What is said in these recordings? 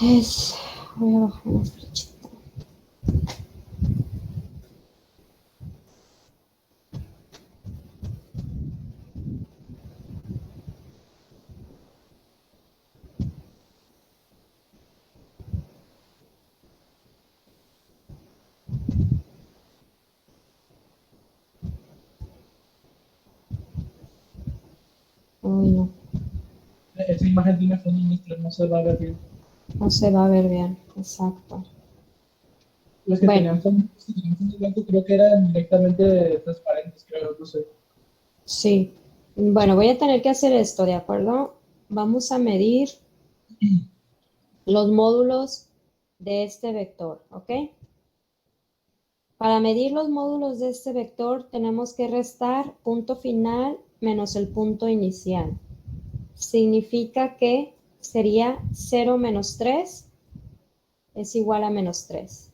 Es, voy a bajar una flechita. Uy, no, Esa imagen tiene fondo mezcla, no se va a ver bien. no se va a ver bien. Exacto. Los que Bueno, tenían fondo, los que tenían fondo blanco creo que eran directamente transparentes, creo, no sé. sí. Bueno, voy a tener que hacer esto, ¿de acuerdo? Vamos a medir los módulos de este vector, ¿ok? Para medir los módulos de este vector tenemos que restar punto final menos el punto inicial. Significa que sería 0 menos 3 es igual a menos 3.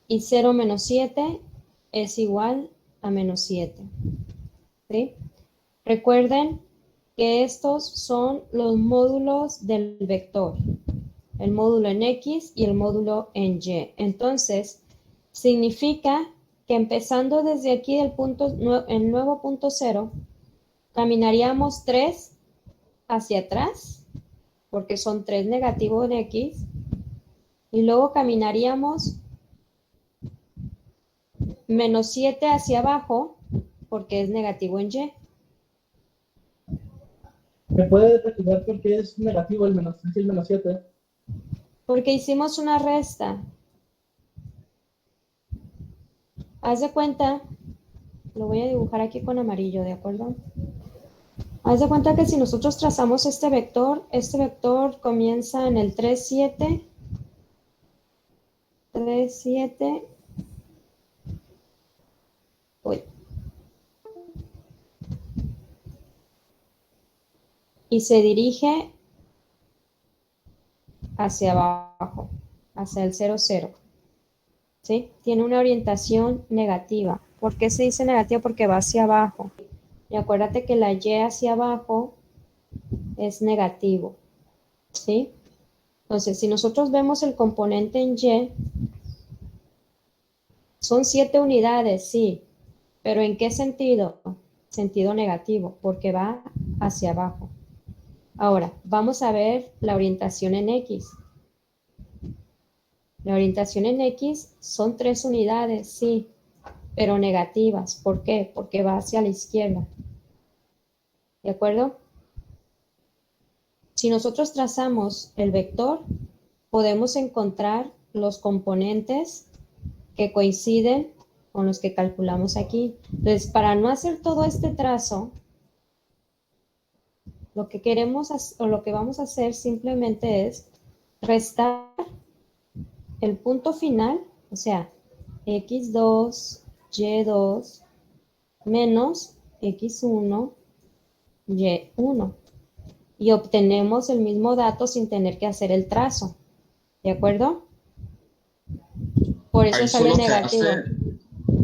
Y 0 menos 7 es igual a menos 7. ¿Sí? Recuerden que estos son los módulos del vector, el módulo en X y el módulo en Y. Entonces, significa que empezando desde aquí del punto, el nuevo punto 0, caminaríamos 3 hacia atrás, porque son 3 negativo en X, y luego caminaríamos menos 7 hacia abajo, porque es negativo en Y. ¿Me puede recordar por qué es negativo el menos 3 y el menos 7? Porque hicimos una resta. Haz de cuenta, lo voy a dibujar aquí con amarillo, ¿de acuerdo? Haz de cuenta que si nosotros trazamos este vector comienza en el 3, 7, 3, 7, uy, y se dirige hacia abajo, hacia el 0, 0, ¿sí? Tiene una orientación negativa. ¿Por qué se dice negativa? Porque va hacia abajo. Y acuérdate que la Y hacia abajo es negativo, ¿sí? Entonces, si nosotros vemos el componente en Y, son 7 unidades, sí, pero ¿en qué sentido? Sentido negativo, porque va hacia abajo. Ahora, vamos a ver la orientación en X. La orientación en X son 3 unidades, sí, pero negativas. ¿Por qué? Porque va hacia la izquierda. ¿De acuerdo? Si nosotros trazamos el vector, podemos encontrar los componentes que coinciden con los que calculamos aquí. Entonces, para no hacer todo este trazo, lo que queremos o lo que vamos a hacer simplemente es restar el punto final, o sea, x2, y2 menos x1, y1. Y obtenemos el mismo dato sin tener que hacer el trazo. ¿De acuerdo? Por eso Ahí sale solo se negativo. hace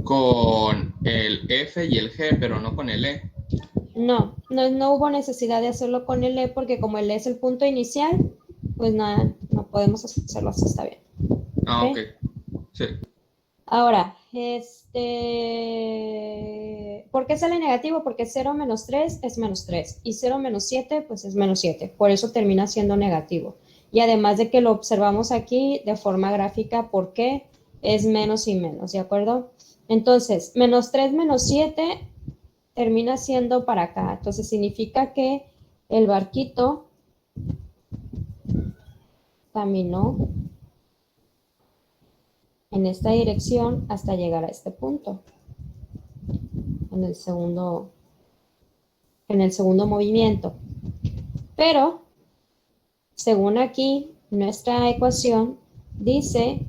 con el F y el G, pero no con el E. No, no hubo necesidad de hacerlo con el E porque como el E es el punto inicial, pues nada, no podemos hacerlo así, está bien. Ah, ok. ¿Ok? Sí. Ahora, ¿por qué sale negativo? Porque 0 menos 3 es menos 3 y 0 menos 7 pues es menos 7. Por eso termina siendo negativo. Y además de que lo observamos aquí de forma gráfica, ¿por qué? Es menos y menos, ¿de acuerdo? Entonces, menos 3 menos 7 termina siendo para acá. Entonces significa que el barquito caminó en esta dirección hasta llegar a este punto, en el segundo, en el segundo movimiento. Pero, según aquí, nuestra ecuación dice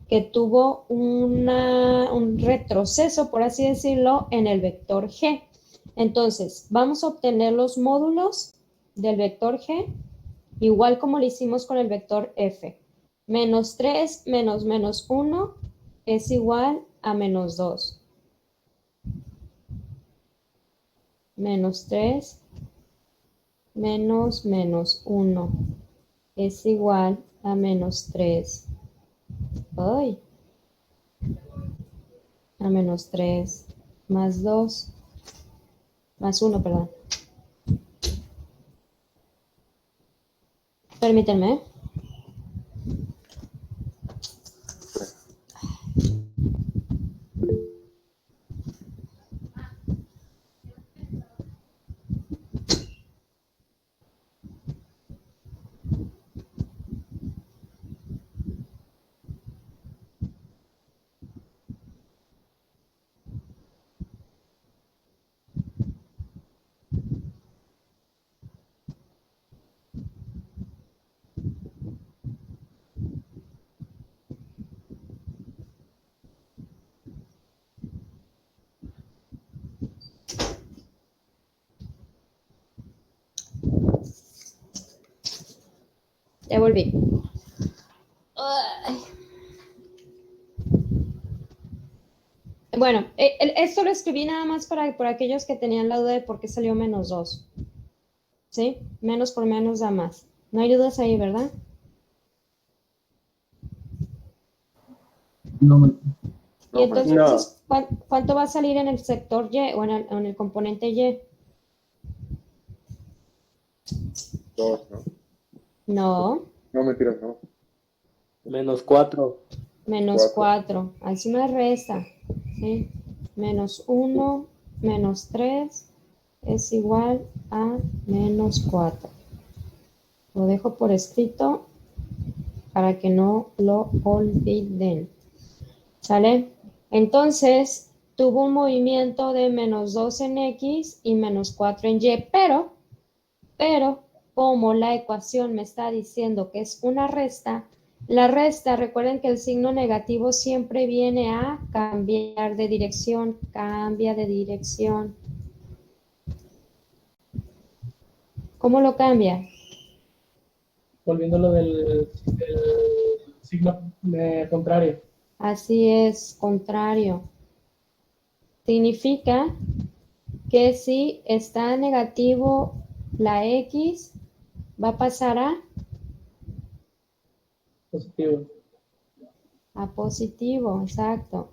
que tuvo un retroceso, por así decirlo, en el vector G. Entonces, vamos a obtener los módulos del vector G, igual como lo hicimos con el vector F. Menos 3 menos menos 1 es igual a menos 2. Menos 3 menos menos 1. es igual a menos 3. ¡Ay! A menos 3 más 2, más 1, perdón. Permítanme. Ya volví. Ay. Bueno, esto lo escribí nada más por aquellos que tenían la duda de por qué salió menos 2. ¿Sí? Menos por menos da más. No hay dudas ahí, ¿verdad? No, Y entonces, No. ¿cuánto va a salir en el sector Y o en el componente Y? 2, ¿no? No, No, mentiras, no. Menos 4. menos 4. 4. Así me resta. ¿Sí? Menos 1, menos 3 es igual a menos 4. Lo dejo por escrito para que no lo olviden. ¿Sale? Entonces, tuvo un movimiento de menos 2 en X y menos 4 en Y, pero como la ecuación me está diciendo que es una resta, la resta, recuerden que el signo negativo siempre viene a cambiar de dirección, cambia de dirección. ¿Cómo lo cambia? volviendo a lo del signo contrario. Así es, contrario. Significa que si está negativo la X, va a pasar Positivo. a positivo, exacto.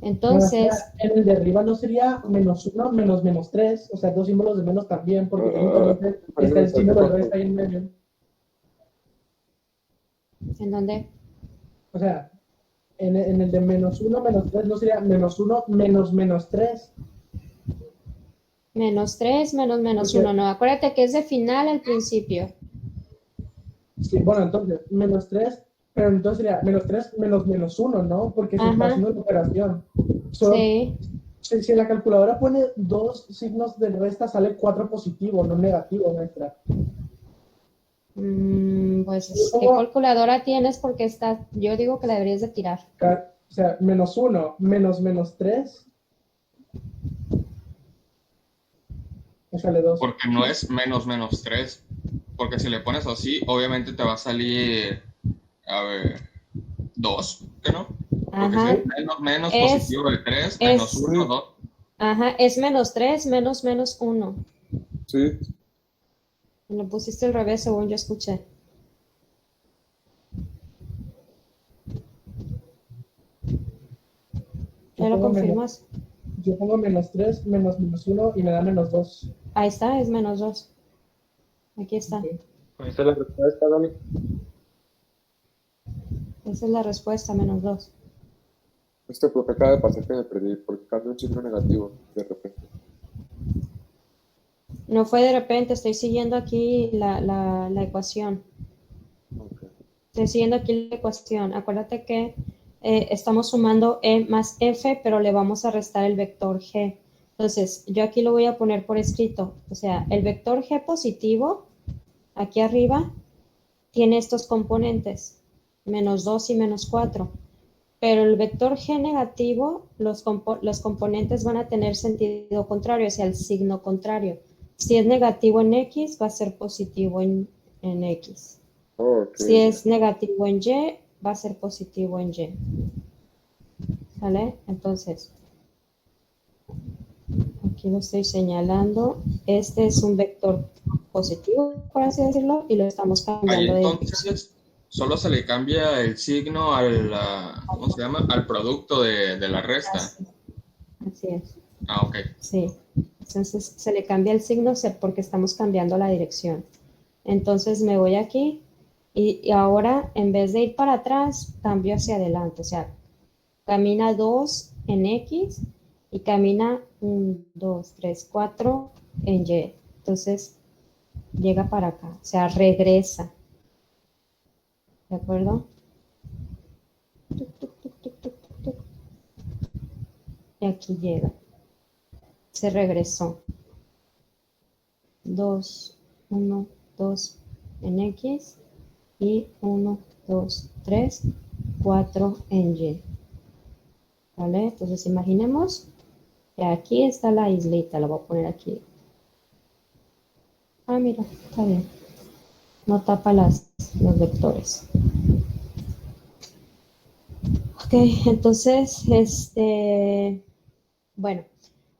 No, Entonces, en el de arriba no sería menos 1, menos menos 3, o sea, dos símbolos de menos también, porque técnicamente está el símbolo del resta ahí en medio. ¿en dónde? O sea, en el de menos 1, menos 3 no sería menos 1, menos menos 3. Menos 3, menos Porque, 1. No, acuérdate que es de final al principio. sí, bueno, entonces, menos 3, pero entonces sería menos 3 menos menos 1, ¿no? Porque se está Ajá, haciendo la operación. Solo, sí. si en la calculadora pone dos signos de resta, sale 4 positivo, no negativo, maestra. Pues, ¿qué calculadora tienes? Porque está, yo digo que la deberías de tirar. O sea, menos 1, menos menos 3, me sale 2. Porque no es menos menos 3. Porque si le pones así, obviamente te va a salir, a ver, 2, ¿qué no? Porque si Ajá, es menos es, positivo el 3, menos es, 1, 2. ajá, es menos 3, menos 1. Sí. Me lo pusiste al revés, según yo escuché. ¿Ya lo confirmas? Yo pongo menos 3, menos menos 1 y me da menos 2. Ahí está, es menos 2. Aquí está. Okay. Ahí está la respuesta, Dani. Esa es la respuesta, menos 2. Lo que acaba de pasar que me perdí, porque cambió un signo negativo de repente. No fue de repente, estoy siguiendo aquí la ecuación. Okay. Estoy siguiendo aquí la ecuación. Acuérdate que estamos sumando E más F, pero le vamos a restar el vector G. Entonces, yo aquí lo voy a poner por escrito. O sea, el vector G positivo, aquí arriba, tiene estos componentes, menos 2 y menos 4. Pero el vector G negativo, los componentes van a tener sentido contrario, o sea, el signo contrario. Si es negativo en X, va a ser positivo en X. Okay. Si es negativo en Y, va a ser positivo en Y. ¿Sale? Entonces, Aquí lo estoy señalando. Este es un vector positivo, por así decirlo, y lo estamos Ahí cambiando de dirección. entonces solo se le cambia el signo al, ¿cómo se llama? Al producto de la resta. Así es. Ah, ok. Sí. Entonces se le cambia el signo porque estamos cambiando la dirección. Entonces me voy aquí y ahora en vez de ir para atrás, cambio hacia adelante. O sea, camina 2 en X y camina 1, 2, 3, 4 en Y. Entonces llega para acá, o sea, regresa. ¿De acuerdo? Tuc, tuc, tuc, tuc, tuc, tuc, tuc. Y aquí llega. Se regresó. 2, 1, 2 en X y 1, 2, 3, 4 en Y. ¿Vale? Entonces imaginemos que aquí está la islita, la voy a poner aquí. Ah, mira, está bien. No tapa los vectores. Ok, entonces, bueno,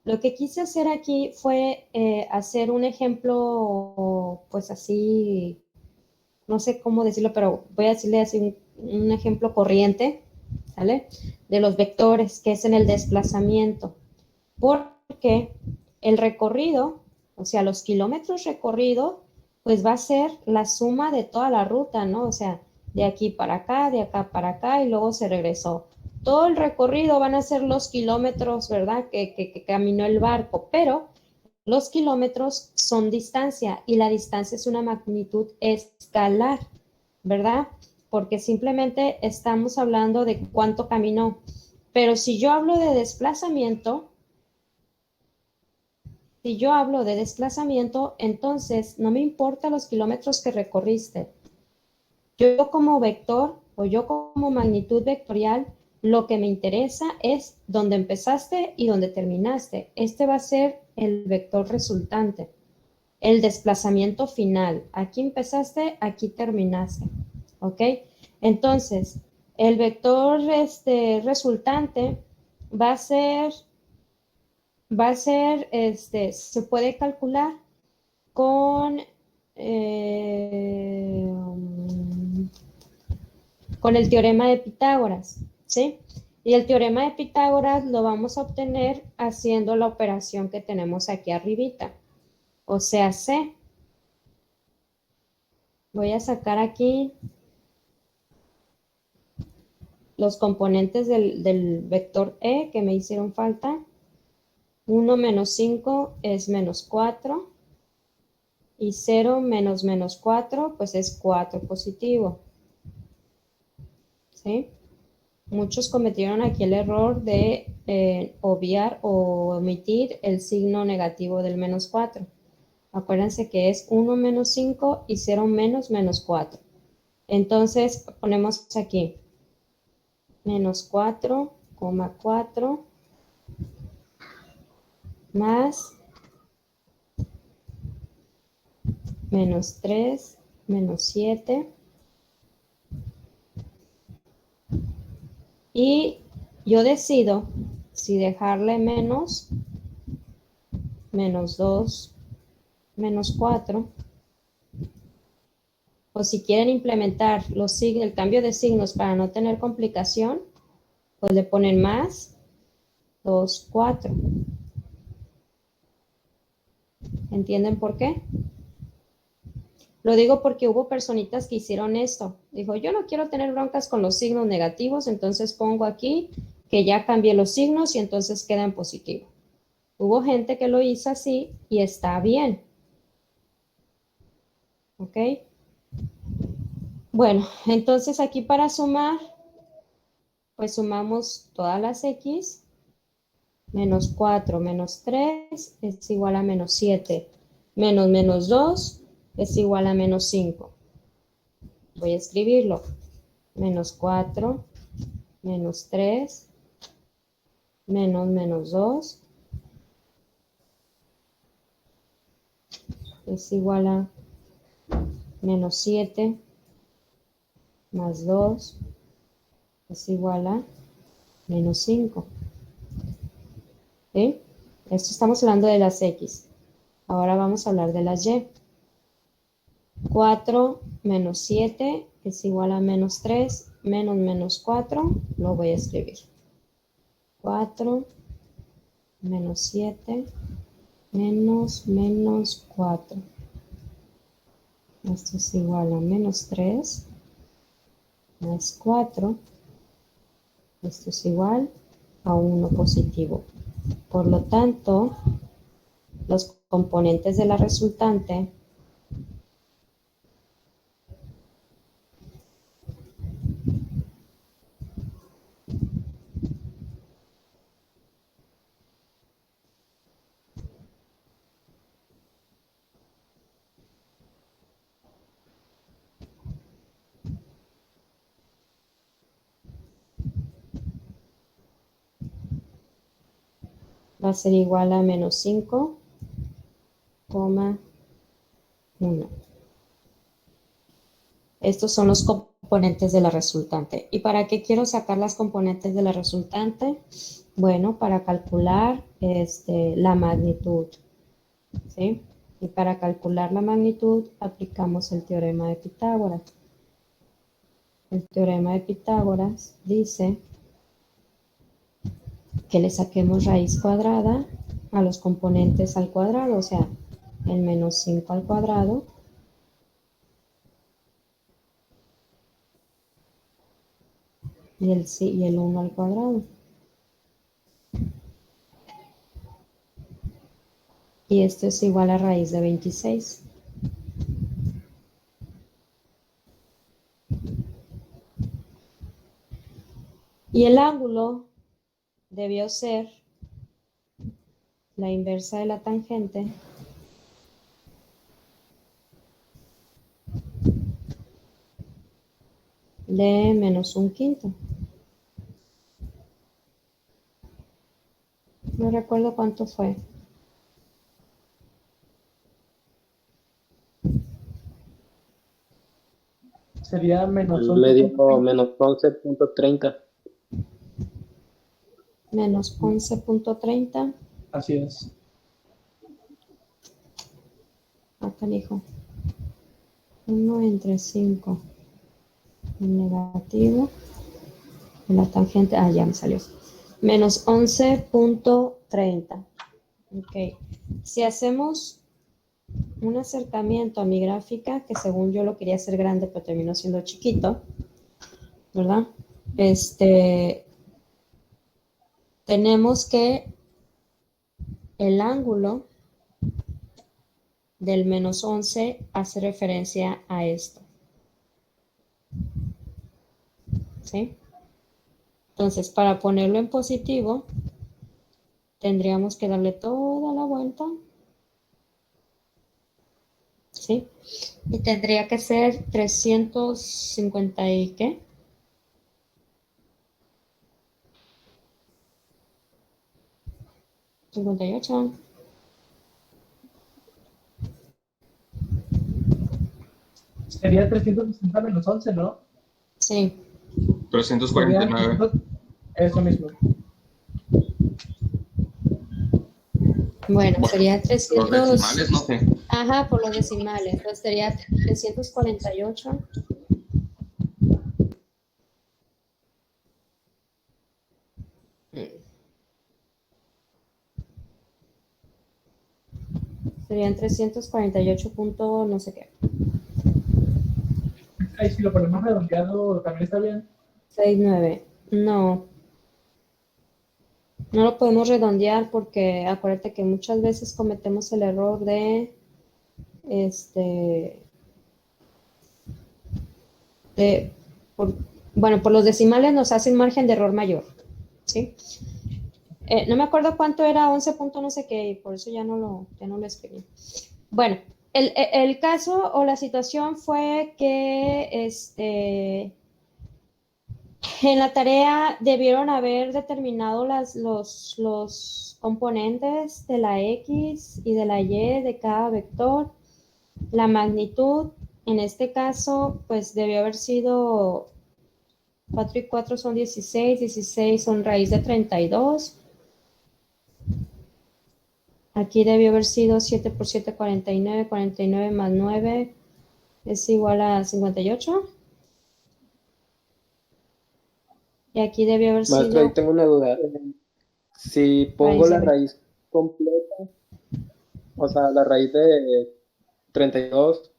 lo que quise hacer aquí fue hacer un ejemplo, pues así, no sé cómo decirlo, pero voy a decirle así un ejemplo corriente, ¿sale? De los vectores, que es en el desplazamiento. Porque el recorrido, o sea, los kilómetros recorridos, pues va a ser la suma de toda la ruta, ¿no? O sea, de aquí para acá, de acá para acá, y luego se regresó. Todo el recorrido van a ser los kilómetros, ¿verdad? Que caminó el barco, pero los kilómetros son distancia y la distancia es una magnitud escalar, ¿verdad? Porque simplemente estamos hablando de cuánto caminó. Pero si yo hablo de desplazamiento, si yo hablo de desplazamiento, entonces no me importa los kilómetros que recorriste. Yo como vector o yo como magnitud vectorial, lo que me interesa es dónde empezaste y dónde terminaste. Este va a ser el vector resultante, el desplazamiento final. Aquí empezaste, aquí terminaste. ¿Ok? Entonces, el vector resultante va a ser se puede calcular con, eh, con el teorema de Pitágoras, ¿sí? Y el teorema de Pitágoras lo vamos a obtener haciendo la operación que tenemos aquí arribita. O sea, C. Voy a sacar aquí los componentes del vector E que me hicieron falta. 1 menos 5 es menos 4. Y 0 menos menos 4, pues es 4 positivo. ¿Sí? Muchos cometieron aquí el error de obviar o omitir el signo negativo del menos 4. Acuérdense que es 1 menos 5 y 0 menos menos 4. Entonces ponemos aquí menos 4,4 más menos 3 menos 7. Y yo decido si dejarle menos 2, menos 4, o si quieren implementar el cambio de signos para no tener complicación, pues le ponen más 2, 4. ¿Entienden por qué? Lo digo porque hubo personitas que hicieron esto. Dijo, yo no quiero tener broncas con los signos negativos, entonces pongo aquí que ya cambié los signos y entonces queda en positivo. Hubo gente que lo hizo así y está bien. ¿Ok? Bueno, entonces aquí para sumar, pues sumamos todas las X. Menos 4 menos 3 es igual a menos 7. Menos menos 2 es igual a menos 5. Voy a escribirlo. Menos 4 menos 3 menos menos 2 es igual a menos 7 más 2 es igual a menos 5. ¿Sí? Esto estamos hablando de las X. Ahora vamos a hablar de las Y. 4 menos 7 es igual a menos 3, menos 4, lo voy a escribir. 4 menos 7 menos 4. Esto es igual a menos 3 más 4. Esto es igual a 1 positivo. Por lo tanto, los componentes de la resultante va a ser igual a menos 5,1. Estos son los componentes de la resultante. ¿Y para qué quiero sacar las componentes de la resultante? Bueno, para calcular la magnitud, ¿sí? Y para calcular la magnitud aplicamos el teorema de Pitágoras. El teorema de Pitágoras dice que le saquemos raíz cuadrada a los componentes al cuadrado, o sea, el menos 5 al cuadrado y el 1 al cuadrado. Y esto es igual a raíz de 26. Y el ángulo debió ser la inversa de la tangente de menos 1/5. No recuerdo cuánto fue. Sería menos Le dio 11. menos 11.30. Menos 11,30. Así es. Acá dijo 1 entre 5 negativo. La tangente, ya me salió. Menos 11,30. Ok. Si hacemos un acercamiento a mi gráfica, que según yo lo quería hacer grande, pero terminó siendo chiquito, ¿verdad? Tenemos que el ángulo del menos 11 hace referencia a esto. ¿Sí? Entonces, para ponerlo en positivo, tendríamos que darle toda la vuelta. ¿Sí? Y tendría que ser 350 y ¿qué? ¿58? Sería 360 menos 11, ¿no? Sí. 349. Eso mismo. Bueno, sería Los 300. decimales, no sé. Ajá, por los decimales. Entonces sería 348. Serían 348 punto no sé qué. Ahí si lo ponemos redondeado también está bien. 69. No. No lo podemos redondear porque acuérdate que muchas veces cometemos el error de por los decimales nos hacen margen de error mayor, ¿sí? No me acuerdo cuánto era 11 punto no sé qué, y por eso ya no lo escribí. Bueno, el caso o la situación fue que en la tarea debieron haber determinado los componentes de la X y de la Y de cada vector. La magnitud, en este caso, pues debió haber sido 4 y 4 son 16, 16 son raíz de 32. Aquí debió haber sido 7 por 7, 49. 49 más 9 es igual a 58. Y aquí debió haber Maestra, ahí sido tengo una duda. Si pongo raíz de la 20. raíz completa, o sea, la raíz de 32,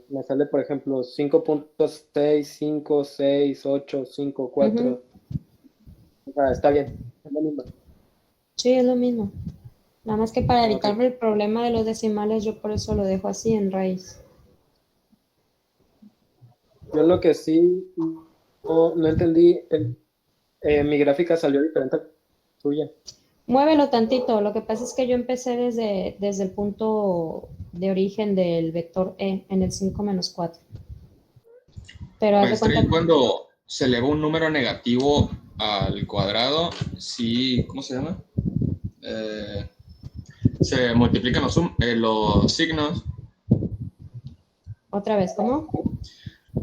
me sale, por ejemplo, 5.6, 5, 6, 8, 5, Ujú. 4. O sea, está bien, es lo mismo. Sí, es lo mismo. Nada más que para Ok. evitarme el problema de los decimales, yo por eso lo dejo así en raíz. Yo lo que sí no entendí, mi gráfica salió diferente a la tuya. Muévelo tantito. Lo que pasa es que yo empecé desde el punto de origen del vector e en el 5 menos 4. Pero haz de Maestra, cuenta, y cuando se eleva un número negativo al cuadrado, sí, ¿cómo se llama? Eh, se multiplican los signos. otra vez, ¿cómo?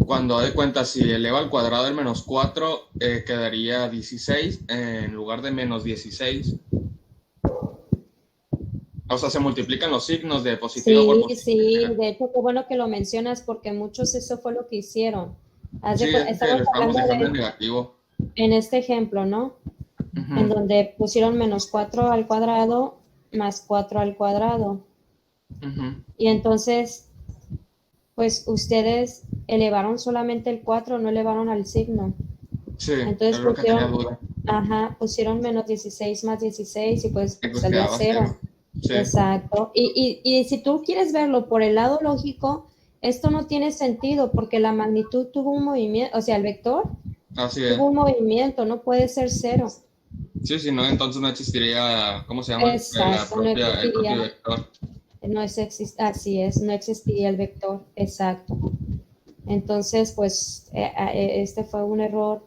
Cuando de cuenta, si eleva al cuadrado el menos 4, quedaría 16 en lugar de menos 16. O sea, se multiplican los signos de positivo por Sí, positivo. sí. De hecho, qué bueno que lo mencionas porque muchos eso fue lo que hicieron. Sí, es que Estamos le estamos hablando dejando en de, negativo. en este ejemplo, ¿no? En Ujú, donde pusieron menos 4 al cuadrado más 4 al cuadrado. ujú. Y entonces, pues ustedes elevaron solamente el 4, no elevaron al signo. Sí, es Entonces lo que tenía pusieron, duda. ajá, pusieron menos 16 más 16 y pues Y pues salió a quedaba cero. 0. Sí, Exacto. Y si tú quieres verlo por el lado lógico, esto no tiene sentido porque la magnitud tuvo un movimiento, o sea, el vector así es. tuvo un movimiento, no puede ser 0. Sí, si no, entonces no existiría, ¿cómo se llama? Exacto, no El propio existiría, vector. así es, no existiría el vector, exacto. Entonces, pues este fue un error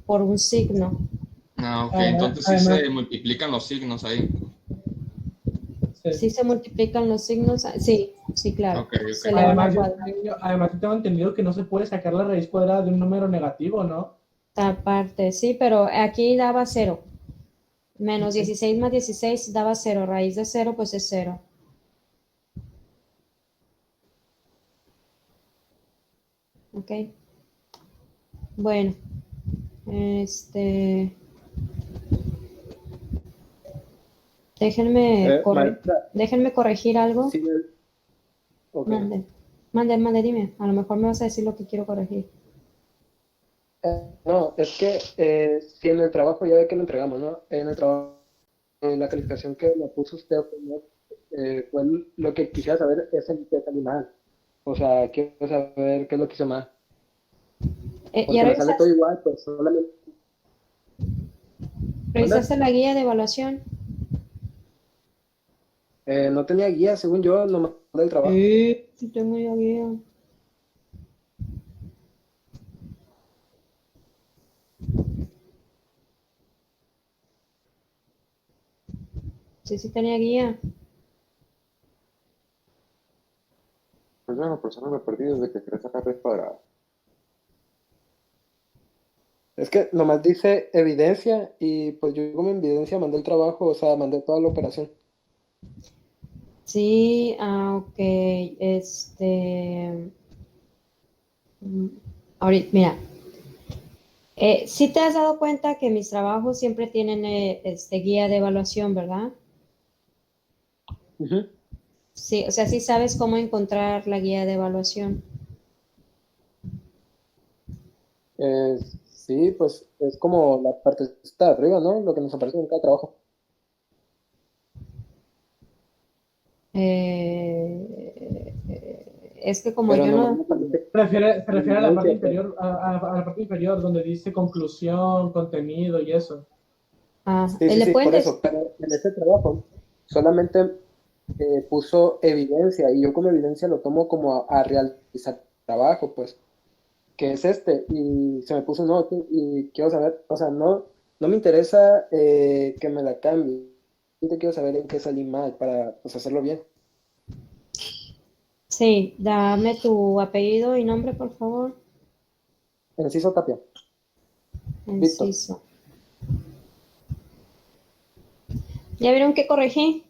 por un signo. Ah, ok, Además, entonces sí además, se multiplican los signos ahí. sí. ¿Sí se multiplican los signos? Sí, sí, claro. Ok, Se ok. elevan al Además, cuadrado. yo tengo entendido que no se puede sacar la raíz cuadrada de un número negativo, ¿no? Aparte, sí, pero aquí daba 0. Menos Ok. 16 más 16 daba 0. Raíz de 0, pues es 0. ¿Ok? Bueno, este, déjenme, Maestra, déjenme corregir algo. sí, ok. Mande, mande, dime. A lo mejor me vas a decir lo que quiero corregir. No, es que si en el trabajo, ya ve que lo entregamos, ¿no? En el trabajo, la calificación que me puso usted fue lo que quisiera saber es en qué salí mal. O sea, quiero saber qué es lo que hice mal. ¿Ya Porque me sale todo igual, pues solamente. ¿Manda? revisaste la guía de evaluación? No tenía guía, según yo, no mandé el trabajo. Sí, sí tengo ya guía. Sí, sí tenía guía. Pues bueno, por eso no me perdí desde que quería sacar raíz cuadrada. Es que nomás dice evidencia y pues yo como evidencia mandé el trabajo, o sea, mandé toda la operación. Sí, ok. Mm, ahorita, mira, sí te has dado cuenta que mis trabajos siempre tienen guía de evaluación, ¿verdad? Ujú. Sí, o sea, sí sabes cómo encontrar la guía de evaluación. Sí, pues es como la parte de arriba, ¿no? Lo que nos aparece en cada trabajo. Es que como Pero yo nomás no, me aparece Se refiere a la parte evidencia, pues. inferior, a la parte inferior, donde dice conclusión, contenido y eso. Sí, sí, le sí, pueden por decir, eso. Pero en este trabajo solamente puso evidencia y yo como evidencia lo tomo como a realizar trabajo, pues, que es este. Y se me puso no, y quiero saber, o sea, no me interesa que me la cambie. Yo quiero saber en qué salí mal para pues, hacerlo bien. sí, dame tu apellido y nombre, por favor. Enciso Tapia, Víctor. Enciso. ¿Ya vieron qué corregí?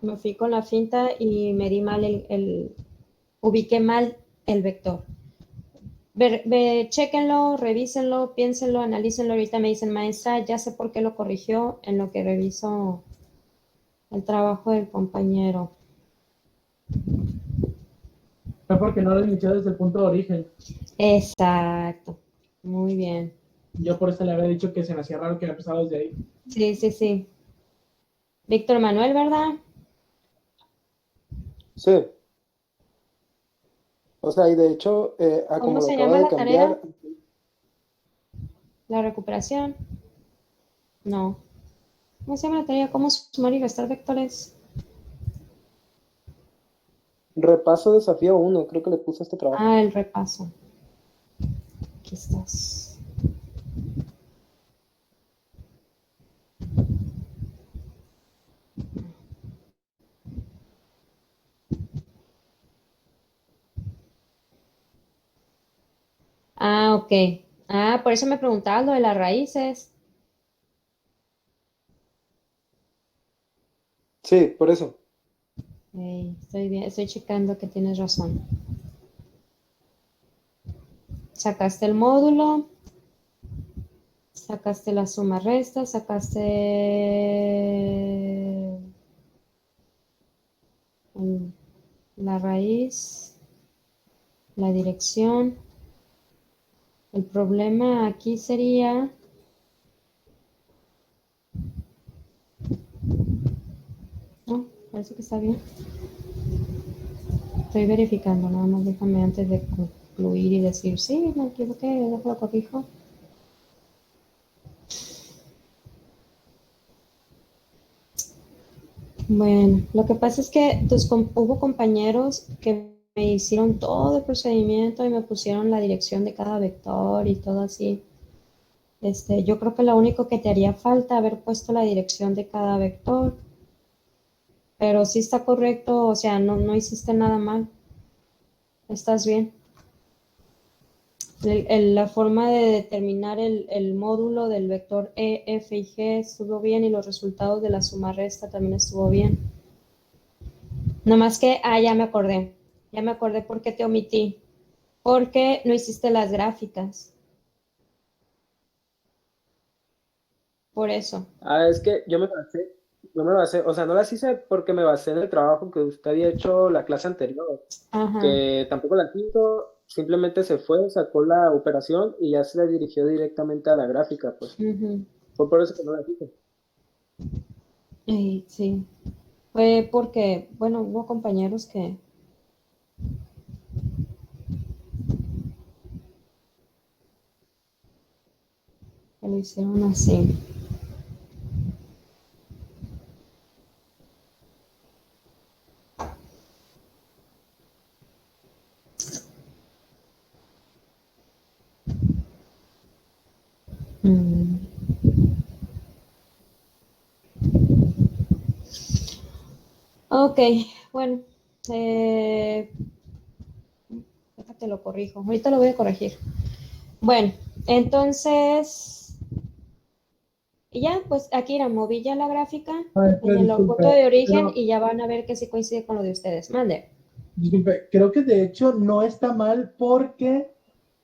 Me fui con la finta y me di mal ubiqué mal el vector. Chéquenlo, revísenlo, piénsenlo, analícenlo. Ahorita me dicen, maestra, ya sé por qué lo corrigió en lo que reviso el trabajo del compañero. Fue porque no lo inició desde el punto de origen. Exacto. Muy bien. Yo por eso le había dicho que se me hacía raro que había empezado desde ahí. Sí, sí, sí. Víctor Manuel, ¿verdad? Sí, o sea, y de hecho, ¿Cómo como lo se acabo llama de la tarea? cambiar, ¿La recuperación? No. ¿Cómo se llama la tarea? ¿Cómo sumar y restar vectores? repaso desafío 1, creo que le puse este trabajo. Ah, el repaso. Aquí estás. Ah, ok. Ah, por eso me preguntaba lo de las raíces. Sí, por eso. Estoy bien, estoy checando que tienes razón. Sacaste el módulo, sacaste la suma resta, sacaste la raíz, la dirección. El problema aquí sería, no, parece que está bien. Estoy verificando, nada más déjame antes de concluir y decir, sí, me equivoqué, déjalo corrijo. Bueno, lo que pasa es que hubo compañeros que me hicieron todo el procedimiento y me pusieron la dirección de cada vector y todo así. Yo creo que lo único que te haría falta haber puesto la dirección de cada vector, pero sí está correcto, o sea, no hiciste nada mal, estás bien. La forma de determinar el módulo del vector E, F y G estuvo bien y los resultados de la suma resta también estuvo bien. No más que, ya me acordé por qué te omití, porque no hiciste las gráficas, por eso. Ah, es que yo me basé, o sea, no las hice porque me basé en el trabajo que usted había hecho la clase anterior, Ajá. que tampoco la hizo, simplemente se fue, sacó la operación y ya se la dirigió directamente a la gráfica, pues. Ujú. Fue por eso que no la hice. Sí, fue porque, bueno, hubo compañeros que lo hicieron así. Mm. Ok, bueno, eh, déjate lo corrijo, ahorita lo voy a corregir. Bueno, entonces, y ya, pues aquí la moví ya la gráfica Maestra, en el punto disculpe, de origen pero y ya van a ver que sí coincide con lo de ustedes. Mande. disculpe, creo que de hecho no está mal porque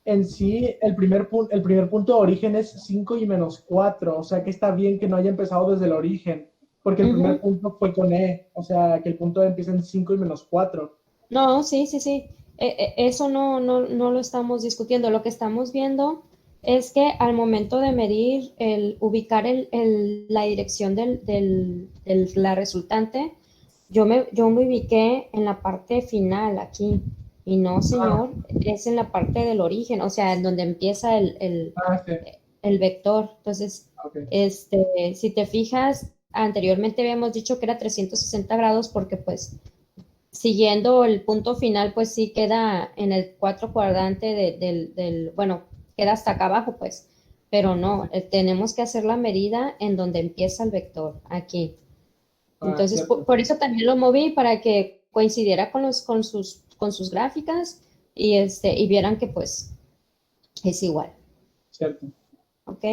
en sí el primer punto de origen es 5 y menos 4, o sea que está bien que no haya empezado desde el origen, porque el primer Ujú. punto fue con E, o sea que el punto empieza en 5 y menos 4. No, sí, sí, sí. Eso no lo estamos discutiendo. Lo que estamos viendo es que al momento de medir, ubicar la dirección la resultante, yo me ubiqué en la parte final aquí. Y no, Ah, señor, es en la parte del origen, o sea, en donde empieza sí, el vector. Entonces, ok. si te fijas, anteriormente habíamos dicho que era 360 grados porque pues siguiendo el punto final, pues sí queda en el cuatro cuadrante bueno, queda hasta acá abajo, pues, pero no, tenemos que hacer la medida en donde empieza el vector, aquí. Entonces, Cierto. por eso también lo moví para que coincidiera con sus gráficas y vieran que pues es igual. Cierto. ¿Ok?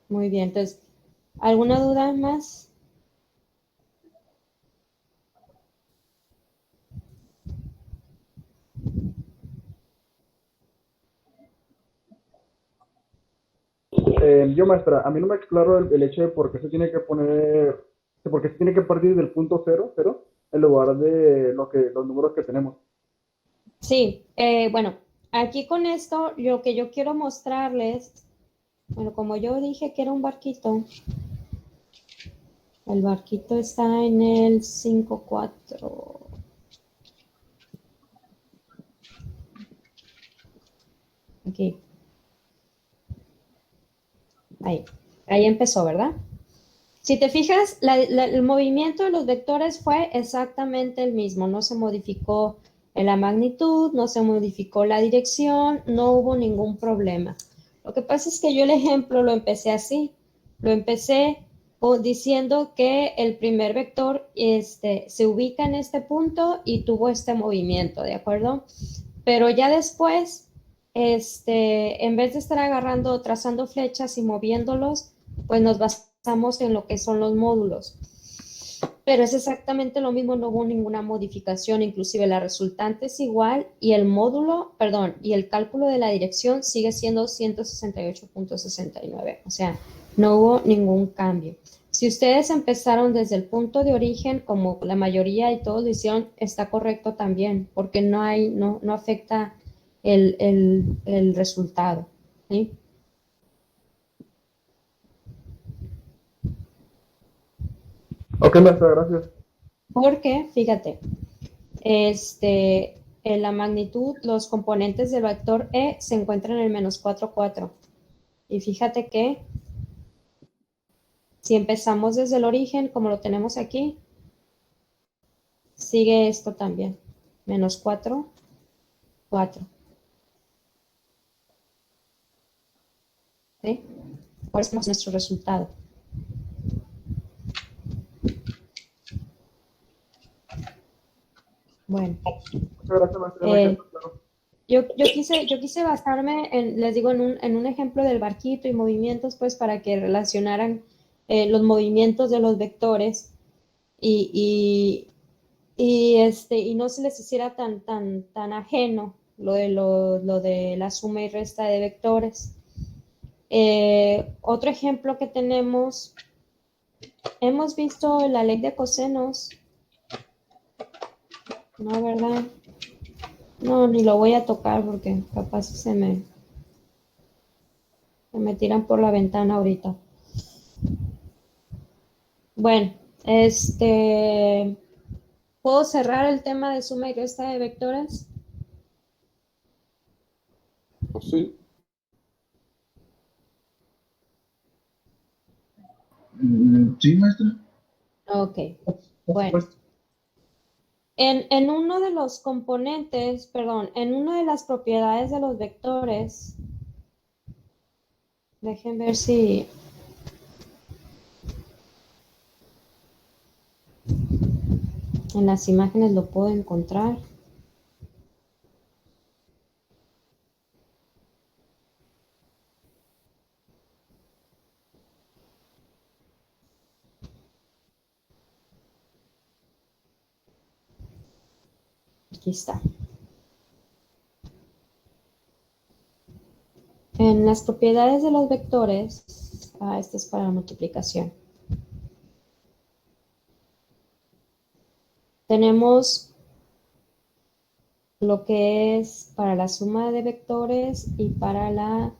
Muy bien, entonces, ¿alguna duda más? Yo, maestra, a mí no me aclaró el hecho de por qué se tiene que poner, de por qué se tiene que partir del punto cero, cero, en lugar de los números que tenemos. Sí, bueno, aquí con esto lo que yo quiero mostrarles, bueno, como yo dije que era un barquito, el barquito está en el 5.4. Aquí. Ahí empezó, ¿verdad? Si te fijas, el movimiento de los vectores fue exactamente el mismo, no se modificó en la magnitud, no se modificó la dirección, no hubo ningún problema. Lo que pasa es que yo el ejemplo lo empecé así, lo empecé diciendo que el primer vector se ubica en este punto y tuvo este movimiento, ¿de acuerdo? Pero ya después, en vez de estar agarrando, trazando flechas y moviéndolos, pues nos basamos en lo que son los módulos. Pero es exactamente lo mismo, no hubo ninguna modificación, inclusive la resultante es igual y el módulo, perdón, y el cálculo de la dirección sigue siendo 168.69, o sea, no hubo ningún cambio. Si ustedes empezaron desde el punto de origen, como la mayoría y todos lo hicieron, está correcto también, porque no afecta el resultado, ¿sí? Ok, maestra, gracias. Porque, fíjate, en la magnitud, los componentes del vector E se encuentran en el menos 4, 4. Y fíjate que si empezamos desde el origen, como lo tenemos aquí, sigue esto también. Menos 4, 4. ¿Sí? Por eso es nuestro resultado. Bueno. Muchas gracias, maestra. Me quedó claro. Yo quise basarme les digo, en un ejemplo del barquito y movimientos, pues para que relacionaran los movimientos de los vectores y, y no se les hiciera tan ajeno lo de la suma y resta de vectores. Otro ejemplo que tenemos, hemos visto la ley de cosenos, ¿no, verdad? No, ni lo voy a tocar porque capaz se me tiran por la ventana ahorita. Bueno, ¿puedo cerrar el tema de suma y resta de vectores? Pues sí. Sí, maestra. Ok, Por bueno. supuesto. En uno de los componentes, perdón, en una de las propiedades de los vectores, dejen ver si en las imágenes lo puedo encontrar. Aquí está. En las propiedades de los vectores, este es para la multiplicación. Tenemos lo que es para la suma de vectores y para la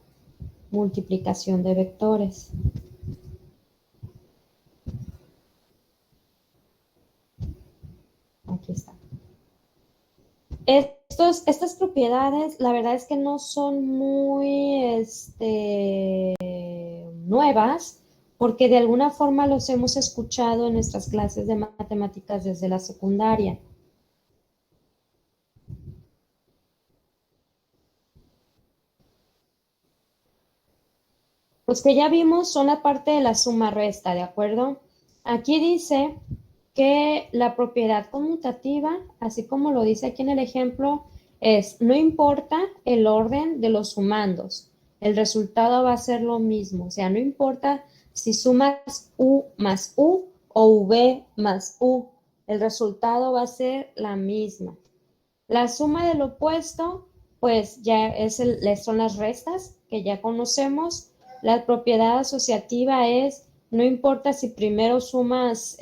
multiplicación de vectores. Aquí está. Estas propiedades, la verdad es que no son muy nuevas, porque de alguna forma los hemos escuchado en nuestras clases de matemáticas desde la secundaria. Los que ya vimos son la parte de la suma-resta, ¿de acuerdo? Aquí dice que la propiedad conmutativa, así como lo dice aquí en el ejemplo, no importa el orden de los sumandos, el resultado va a ser lo mismo. O sea, no importa si sumas U más U o V más U, el resultado va a ser la misma. La suma del opuesto, pues ya son las restas que ya conocemos. La propiedad asociativa es, no importa si primero sumas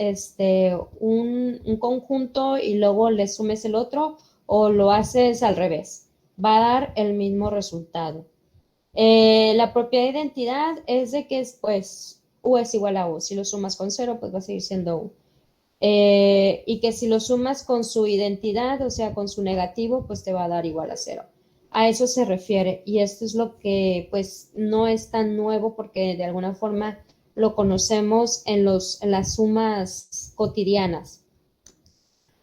un conjunto y luego le sumes el otro o lo haces al revés, va a dar el mismo resultado. La propiedad de identidad es de que pues U es igual a U. Si lo sumas con 0, pues va a seguir siendo U. Y que si lo sumas con su identidad, o sea, con su negativo, pues te va a dar igual a 0. A eso se refiere, y esto es lo que pues no es tan nuevo porque de alguna forma lo conocemos en las sumas cotidianas.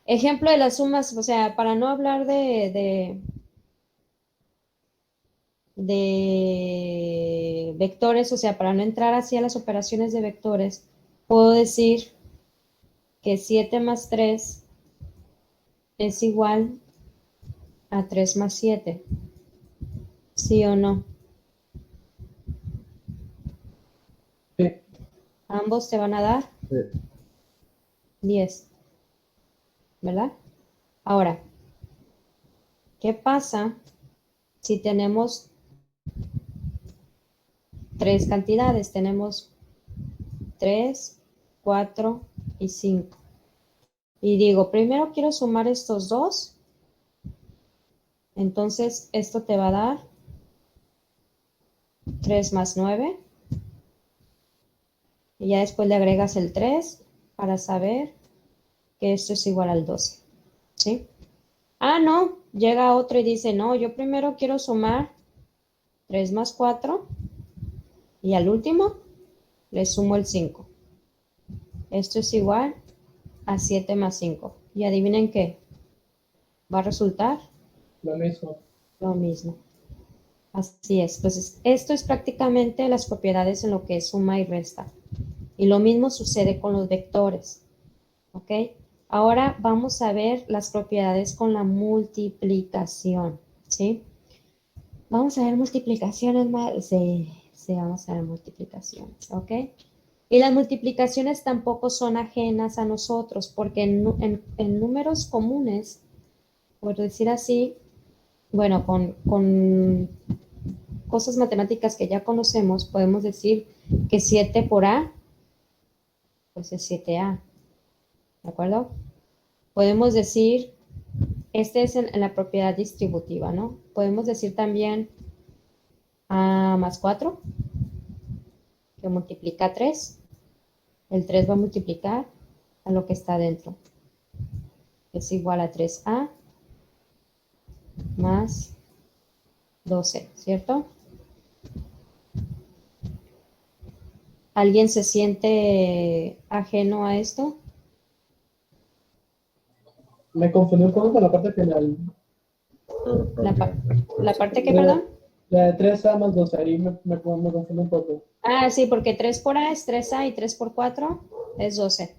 Ejemplo de las sumas, o sea, para no hablar de vectores, o sea, para no entrar así a las operaciones de vectores, puedo decir que 7 más 3 es igual a 3 más 7. ¿Sí o no? Sí. Ambos te van a dar Sí. 10, ¿verdad? Ahora, ¿qué pasa si tenemos tres cantidades? Tenemos 3, 4 y 5. Y digo, primero quiero sumar estos dos. Entonces, esto te va a dar 3 más 9. Y ya después le agregas el 3 para saber que esto es igual al 12. ¿Sí? Ah, no, llega otro y dice, no, yo primero quiero sumar 3 más 4 y al último le sumo el 5. Esto es igual a 7 más 5. Y adivinen qué, va a resultar Lo mismo. lo mismo. Así es. Entonces, esto es prácticamente las propiedades en lo que es suma y resta. Y lo mismo sucede con los vectores. ¿Ok? Ahora vamos a ver las propiedades con la multiplicación. ¿Sí? Vamos a ver multiplicaciones más. Sí, vamos a ver multiplicaciones. ¿Ok? Y las multiplicaciones tampoco son ajenas a nosotros, porque en números comunes, por decir así, bueno, con cosas matemáticas que ya conocemos, podemos decir que 7 por A, pues es 7A, ¿de acuerdo? Podemos decir, este es en la propiedad distributiva, ¿no? Podemos decir también A más 4, que multiplica 3. El 3 va a multiplicar a lo que está dentro. Es igual a 3A más 12, ¿cierto? ¿Alguien se siente ajeno a esto? Me confundí un poco con la parte final. La parte que, La, perdón. la de 3A más 12, ahí me confundí un poco. Ah, sí, porque 3 por A es 3A y 3 por 4 es 12.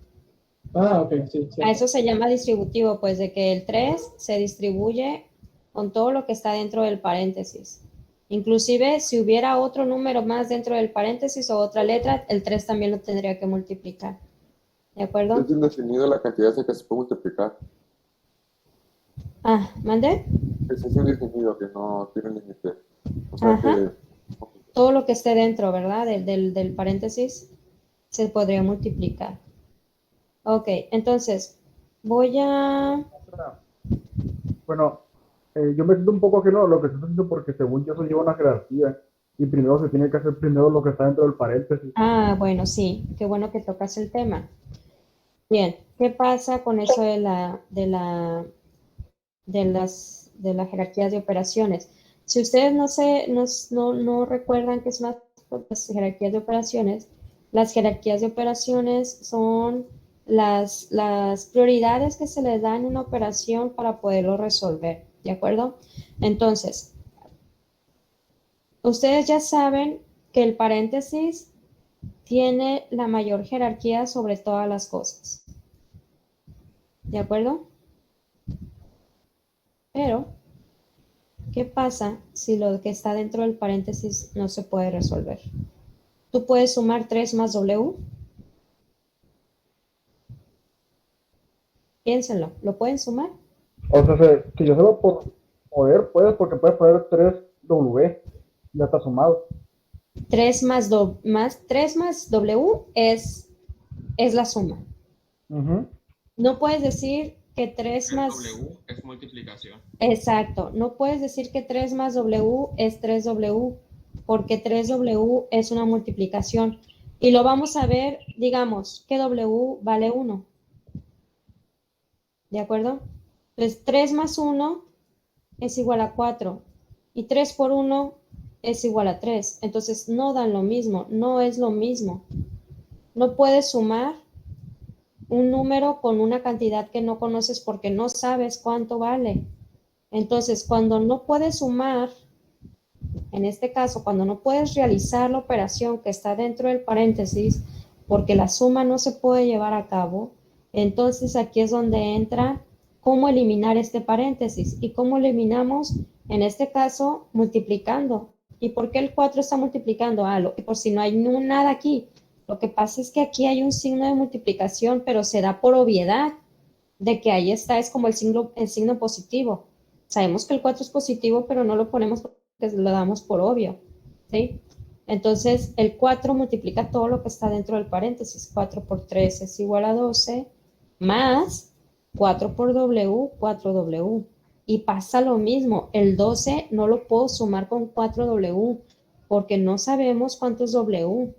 Ah, ok, sí. A eso se llama distributivo, pues de que el 3 se distribuye con todo lo que está dentro del paréntesis. Inclusive, si hubiera otro número más dentro del paréntesis o otra letra, el 3 también lo tendría que multiplicar. ¿De acuerdo? Es indefinido la cantidad de que se puede multiplicar. Ah, ¿mande? Es indefinido, que no tiene límite. O sea Ajá. que Todo lo que esté dentro, ¿verdad? Del paréntesis se podría multiplicar. Ok, entonces voy a... Bueno, yo me siento un poco ajeno a lo que estoy haciendo porque según yo eso lleva una jerarquía y primero se tiene que hacer primero lo que está dentro del paréntesis. Ah, bueno, sí, qué bueno que tocas el tema. Bien, ¿qué pasa con eso de las jerarquías de operaciones? Si ustedes no recuerdan qué son las jerarquías de operaciones, las jerarquías de operaciones son las prioridades que se les dan en una operación para poderlo resolver, ¿de acuerdo? Entonces, ustedes ya saben que el paréntesis tiene la mayor jerarquía sobre todas las cosas, ¿de acuerdo? Pero ¿Qué pasa si lo que está dentro del paréntesis no se puede resolver? ¿Tú puedes sumar 3 más W? Piénsenlo, ¿lo pueden sumar? O sea, si yo solo por poder, puedes, porque puedes poner 3W, ya está sumado. 3 3 más W es la suma. Ujú. No puedes decir que 3 El más... W es multiplicación. Exacto, no puedes decir que 3 más W es 3W, porque 3W es una multiplicación. Y lo vamos a ver, digamos, que W vale 1. ¿De acuerdo? Entonces, 3 más 1 es igual a 4. Y 3 por 1 es igual a 3. Entonces, no dan lo mismo, no es lo mismo. No puedes sumar un número con una cantidad que no conoces porque no sabes cuánto vale. Entonces, cuando no puedes sumar, en este caso, cuando no puedes realizar la operación que está dentro del paréntesis, porque la suma no se puede llevar a cabo, entonces aquí es donde entra cómo eliminar este paréntesis. ¿Y cómo eliminamos? En este caso, multiplicando. ¿Y por qué el 4 está multiplicando? Por si no hay nada aquí. Lo que pasa es que aquí hay un signo de multiplicación, pero se da por obviedad de que ahí está, es como el signo positivo. Sabemos que el 4 es positivo, pero no lo ponemos porque lo damos por obvio, ¿sí? Entonces, el 4 multiplica todo lo que está dentro del paréntesis. 4 por 3 es igual a 12, más 4 por W, 4W. Y pasa lo mismo, el 12 no lo puedo sumar con 4W, porque no sabemos cuánto es W,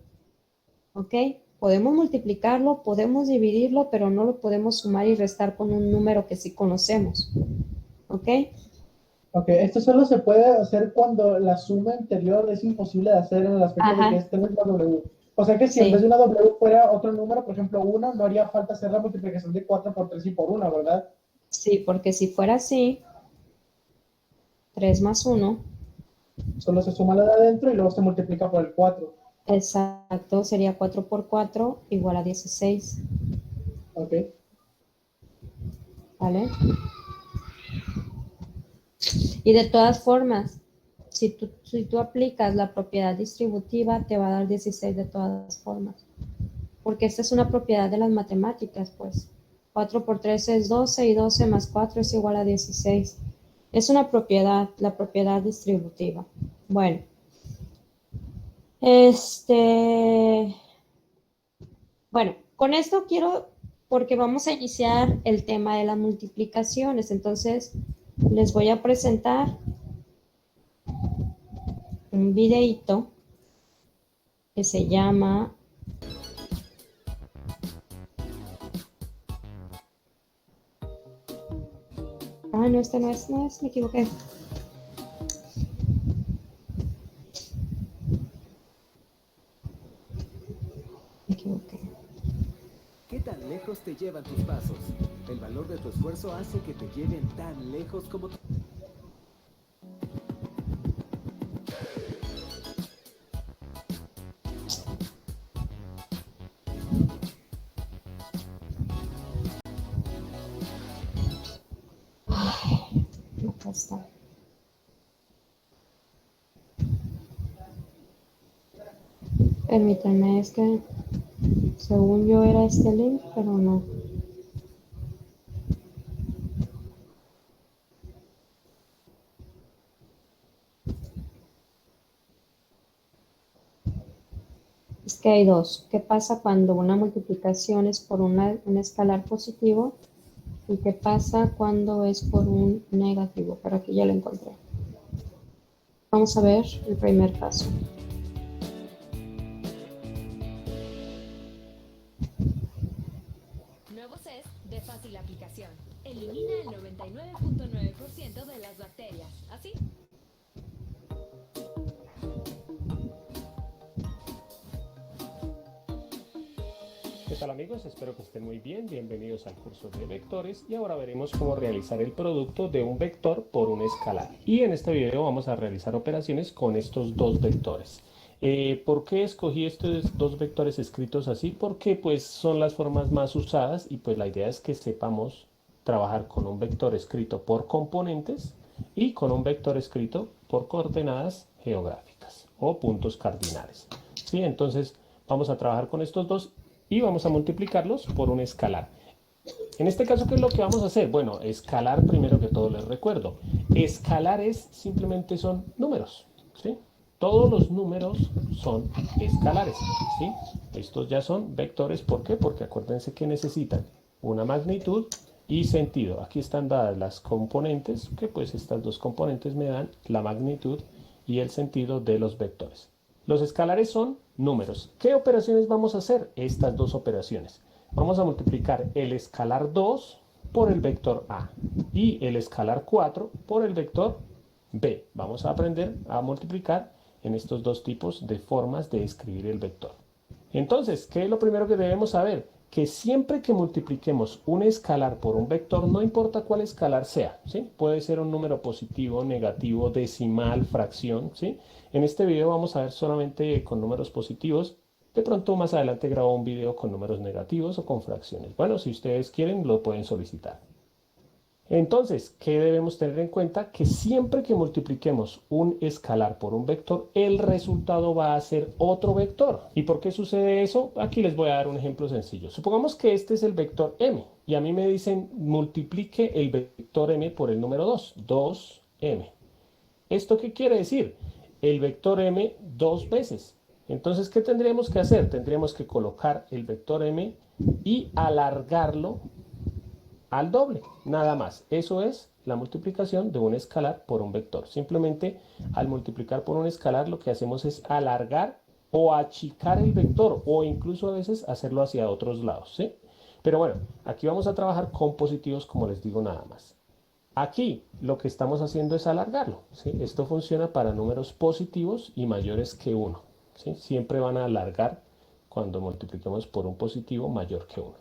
¿ok? Podemos multiplicarlo, podemos dividirlo, pero no lo podemos sumar y restar con un número que sí conocemos, ¿ok? Ok, esto solo se puede hacer cuando la suma anterior es imposible de hacer en el aspecto de que Ajá, es 3 más W. O sea que si en vez de sí, una W fuera otro número, por ejemplo 1, no haría falta hacer la multiplicación de 4 por 3 y por 1, ¿verdad? sí, porque si fuera así, 3 más 1, Solo se suma la de adentro y luego se multiplica por el 4. exacto, sería 4 por 4 igual a 16, Ok. ¿vale? Y de todas formas, si tú aplicas la propiedad distributiva, te va a dar 16 de todas formas, porque esta es una propiedad de las matemáticas, pues. 4 por 3 es 12 y 12 más 4 es igual a 16. Es una propiedad, la propiedad distributiva. Bueno, bueno, con esto quiero, porque vamos a iniciar el tema de las multiplicaciones, entonces les voy a presentar un videíto que se llama... Ah, no, este no es, me equivoqué. Me equivoqué. ¿Qué tan lejos te llevan tus pasos? El valor de tu esfuerzo hace que te lleven tan lejos como tú. Acá está. Permítanme, es que según yo era este link, pero no. Es que hay dos. ¿Qué pasa cuando una multiplicación es por un escalar positivo? ¿Y qué pasa cuando es por un negativo? Pero aquí ya lo encontré. Vamos a ver el primer caso. Nuevo CES de fácil aplicación. Elimina el 99.9% de las bacterias. ¿Así? ¿Qué tal amigos? Espero que estén muy bien. Bienvenidos al curso de vectores y ahora veremos cómo realizar el producto de un vector por un escalar. Y en este video vamos a realizar operaciones con estos dos vectores. ¿Por qué escogí estos dos vectores escritos así? Porque pues son las formas más usadas y pues la idea es que sepamos trabajar con un vector escrito por componentes y con un vector escrito por coordenadas geográficas o puntos cardinales. ¿Sí? Entonces vamos a trabajar con estos dos y vamos a multiplicarlos por un escalar. En este caso, ¿qué es lo que vamos a hacer? Bueno, escalar primero que todo les recuerdo. Escalares simplemente son números, ¿sí? Todos los números son escalares, ¿sí? Estos ya son vectores, ¿por qué? Porque acuérdense que necesitan una magnitud y sentido. Aquí están dadas las componentes, que pues estas dos componentes me dan la magnitud y el sentido de los vectores. Los escalares son números. ¿Qué operaciones vamos a hacer? Estas dos operaciones. Vamos a multiplicar el escalar 2 por el vector A y el escalar 4 por el vector B. Vamos a aprender a multiplicar en estos dos tipos de formas de escribir el vector. Entonces, ¿qué es lo primero que debemos saber? Que siempre que multipliquemos un escalar por un vector, no importa cuál escalar sea, ¿sí? Puede ser un número positivo, negativo, decimal, fracción, ¿sí? En este video vamos a ver solamente con números positivos. De pronto más adelante grabo un video con números negativos o con fracciones. Bueno, si ustedes quieren, lo pueden solicitar. Entonces, ¿qué debemos tener en cuenta? Que siempre que multipliquemos un escalar por un vector, el resultado va a ser otro vector. ¿Y por qué sucede eso? Aquí les voy a dar un ejemplo sencillo. Supongamos que este es el vector m y a mí me dicen multiplique el vector m por el número 2, 2m. ¿Esto qué quiere decir? El vector m dos veces. Entonces, ¿qué tendríamos que hacer? Tendríamos que colocar el vector m y alargarlo al doble, nada más. Eso es la multiplicación de un escalar por un vector. Simplemente al multiplicar por un escalar lo que hacemos es alargar o achicar el vector o incluso a veces hacerlo hacia otros lados, ¿sí? Pero bueno, aquí vamos a trabajar con positivos, como les digo, nada más. Aquí lo que estamos haciendo es alargarlo, ¿sí? Esto funciona para números positivos y mayores que 1, ¿sí? Siempre van a alargar cuando multipliquemos por un positivo mayor que 1.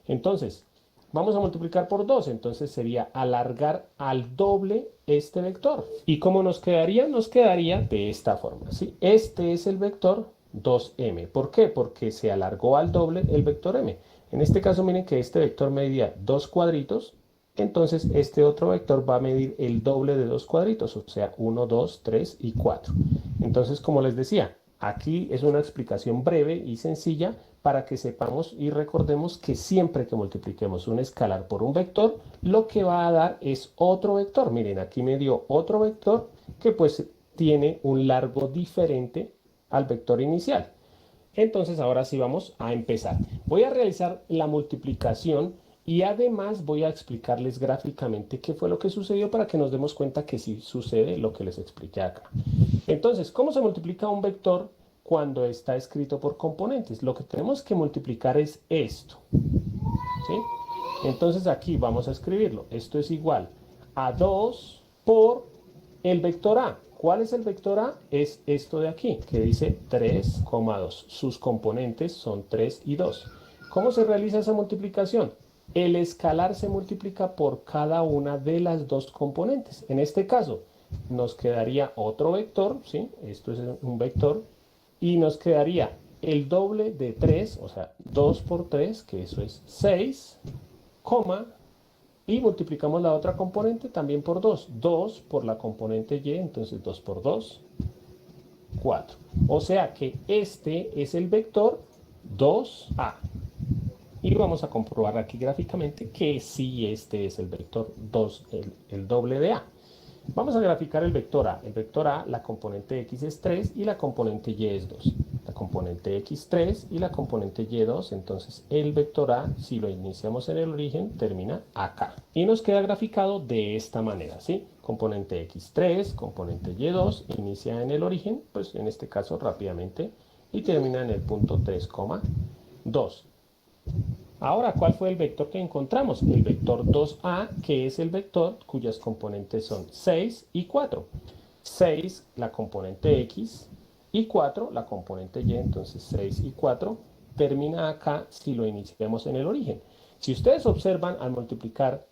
Entonces, vamos a multiplicar por 2, entonces sería alargar al doble este vector. ¿Y cómo nos quedaría? Nos quedaría de esta forma, ¿sí? Este es el vector 2m. ¿Por qué? Porque se alargó al doble el vector m. En este caso, miren que este vector medía 2 cuadritos, entonces este otro vector va a medir el doble de 2 cuadritos, o sea, 1, 2, 3 y 4. Entonces, como les decía, aquí es una explicación breve y sencilla para que sepamos y recordemos que siempre que multipliquemos un escalar por un vector, lo que va a dar es otro vector. Miren, aquí me dio otro vector que pues tiene un largo diferente al vector inicial. Entonces ahora sí vamos a empezar. Voy a realizar la multiplicación y además voy a explicarles gráficamente qué fue lo que sucedió para que nos demos cuenta que sí sucede lo que les expliqué acá. Entonces, ¿cómo se multiplica un vector cuando está escrito por componentes? Lo que tenemos que multiplicar es esto, ¿sí? Entonces aquí vamos a escribirlo. Esto es igual a 2 por el vector A. ¿Cuál es el vector A? Es esto de aquí, que dice 3,2. Sus componentes son 3 y 2. ¿Cómo se realiza esa multiplicación? El escalar se multiplica por cada una de las dos componentes. En este caso, nos quedaría otro vector, ¿sí? Esto es un vector. Y nos quedaría el doble de 3, o sea, 2 por 3, que eso es 6, y multiplicamos la otra componente también por 2. 2 por la componente y, entonces 2 por 2, 4. O sea que este es el vector 2a. Y vamos a comprobar aquí gráficamente que sí este es el vector 2, el doble de a. Vamos a graficar el vector A. El vector A, la componente X es 3 y la componente Y es 2. La componente X 3 y la componente Y 2. Entonces el vector A, si lo iniciamos en el origen, termina acá. Y nos queda graficado de esta manera, ¿sí? Componente X 3, componente Y 2, inicia en el origen, pues en este caso rápidamente, y termina en el punto 3,2. Ahora, ¿cuál fue el vector que encontramos? El vector 2a, que es el vector cuyas componentes son 6 y 4. 6, la componente x, y 4, la componente y, entonces 6 y 4, termina acá si lo iniciamos en el origen. Si ustedes observan al multiplicar,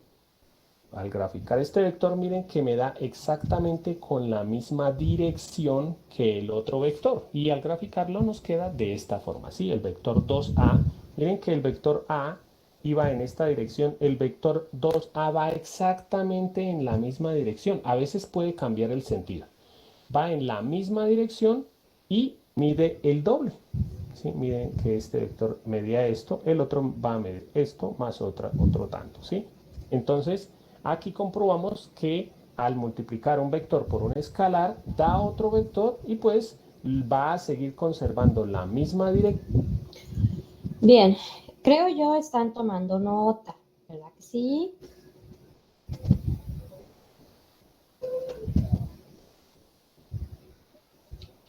al graficar este vector, miren que me da exactamente con la misma dirección que el otro vector. Y al graficarlo nos queda de esta forma, ¿sí? El vector 2a. Miren que el vector A y va en esta dirección, el vector 2A va exactamente en la misma dirección. A veces puede cambiar el sentido. Va en la misma dirección y mide el doble. ¿Sí? Miren que este vector medía esto, el otro va a medir esto más otro tanto. ¿Sí? Entonces, aquí comprobamos que al multiplicar un vector por un escalar, da otro vector y pues va a seguir conservando la misma dirección. Bien, creo yo están tomando nota, ¿verdad que sí?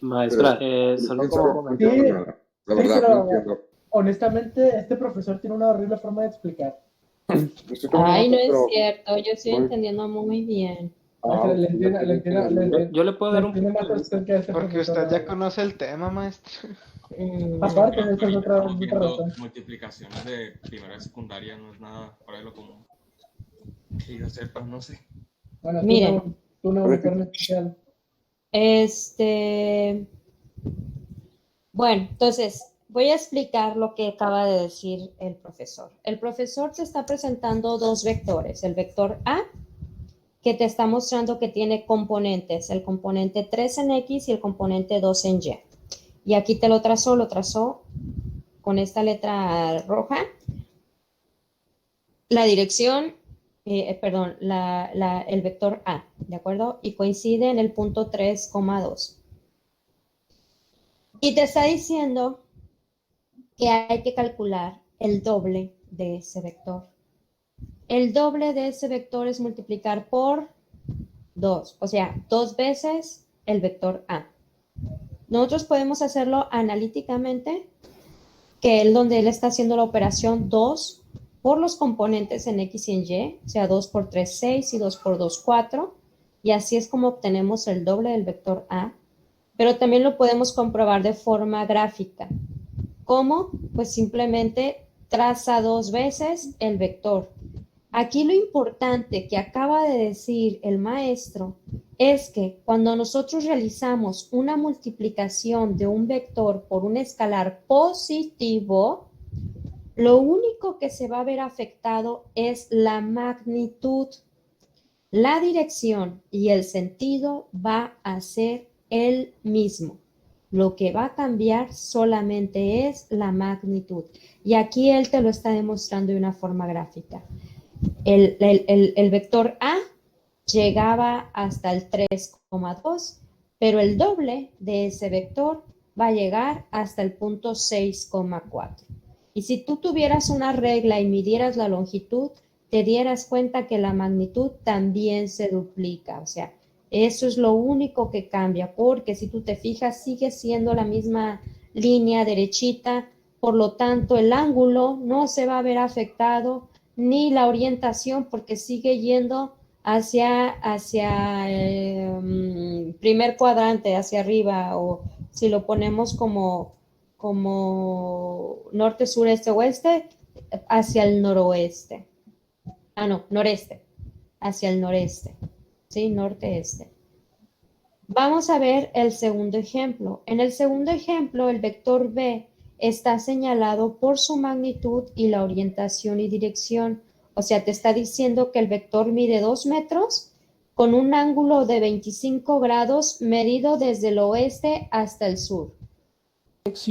Maestra, solo como comentario. Sí, La sí, verdad, no pero entiendo. honestamente, este profesor tiene una horrible forma de explicar. Estoy tomando Ay, no notas, es pero cierto, yo estoy voy- entendiendo muy bien. Maestra, le ya entiendo, te le dije, entiendo, le entiendo. Yo le puedo dar un Tiene punto más de vista. atención que este Porque profesor. usted la ya verdad. conoce el tema, maestro. Aparte, esa es Aquí otra estamos viendo razón. multiplicaciones de primera y secundaria, no es nada fuera de lo común. Y yo sepa, no sé. Bueno, Miren. tú no, uniforme especial. Bueno, entonces voy a explicar lo que acaba de decir el profesor. El profesor te está presentando dos vectores, el vector A, que te está mostrando que tiene componentes, el componente 3 en X y el componente 2 en Y. Y aquí te lo trazó con esta letra roja, la dirección, el vector A, ¿de acuerdo? Y coincide en el punto 3,2. Y te está diciendo que hay que calcular el doble de ese vector. El doble de ese vector es multiplicar por 2, o sea, 2 veces el vector A. Nosotros podemos hacerlo analíticamente, que es donde él está haciendo la operación 2 por los componentes en X y en Y, o sea, 2 por 3, 6 y 2 por 2, 4, y así es como obtenemos el doble del vector A, pero también lo podemos comprobar de forma gráfica. ¿Cómo? Pues simplemente traza 2 veces el vector. Aquí lo importante que acaba de decir el maestro es que cuando nosotros realizamos una multiplicación de un vector por un escalar positivo, lo único que se va a ver afectado es la magnitud. La dirección y el sentido va a ser el mismo. Lo que va a cambiar solamente es la magnitud. Y aquí él te lo está demostrando de una forma gráfica. El vector A llegaba hasta el 3,2, pero el doble de ese vector va a llegar hasta el punto 6,4. Y si tú tuvieras una regla y midieras la longitud, te dieras cuenta que la magnitud también se duplica. O sea, eso es lo único que cambia, porque si tú te fijas, sigue siendo la misma línea derechita, por lo tanto, el ángulo no se va a ver afectado, ni la orientación, porque sigue yendo hacia el primer cuadrante, hacia arriba, o si lo ponemos como norte, sur, este, oeste, hacia el noroeste. Ah, no, noreste, hacia el noreste, ¿sí? Norte, este. Vamos a ver el segundo ejemplo. En el segundo ejemplo, el vector B está señalado por su magnitud y la orientación y dirección. O sea, te está diciendo que el vector mide 2 metros con un ángulo de 25 grados medido desde el oeste hasta el sur.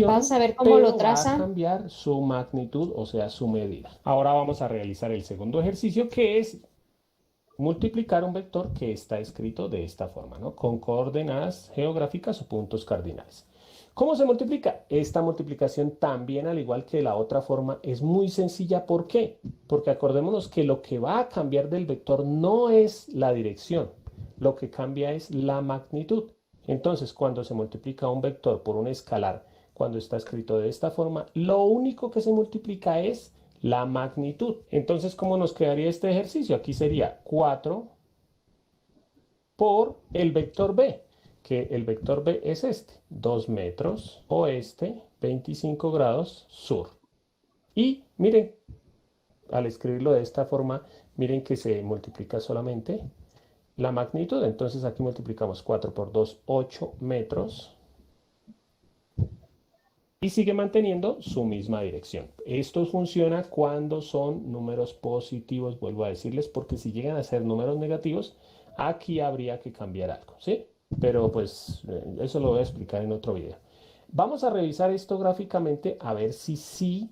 Vamos a ver cómo lo traza. Va a cambiar su magnitud, o sea, su medida. Ahora vamos a realizar el segundo ejercicio, que es multiplicar un vector que está escrito de esta forma, ¿no? Con coordenadas geográficas o puntos cardinales. ¿Cómo se multiplica? Esta multiplicación también, al igual que la otra forma, es muy sencilla. ¿Por qué? Porque acordémonos que lo que va a cambiar del vector no es la dirección, lo que cambia es la magnitud. Entonces, cuando se multiplica un vector por un escalar, cuando está escrito de esta forma, lo único que se multiplica es la magnitud. Entonces, ¿cómo nos quedaría este ejercicio? Aquí sería 4 por el vector B, que el vector B es este, 2 metros oeste, 25 grados sur. Y miren, al escribirlo de esta forma, miren que se multiplica solamente la magnitud. Entonces aquí multiplicamos 4 por 2, 8 metros. y sigue manteniendo su misma dirección. Esto funciona cuando son números positivos, vuelvo a decirles, porque si llegan a ser números negativos, aquí habría que cambiar algo, ¿sí? Pero pues eso lo voy a explicar en otro video. Vamos a revisar esto gráficamente a ver si sí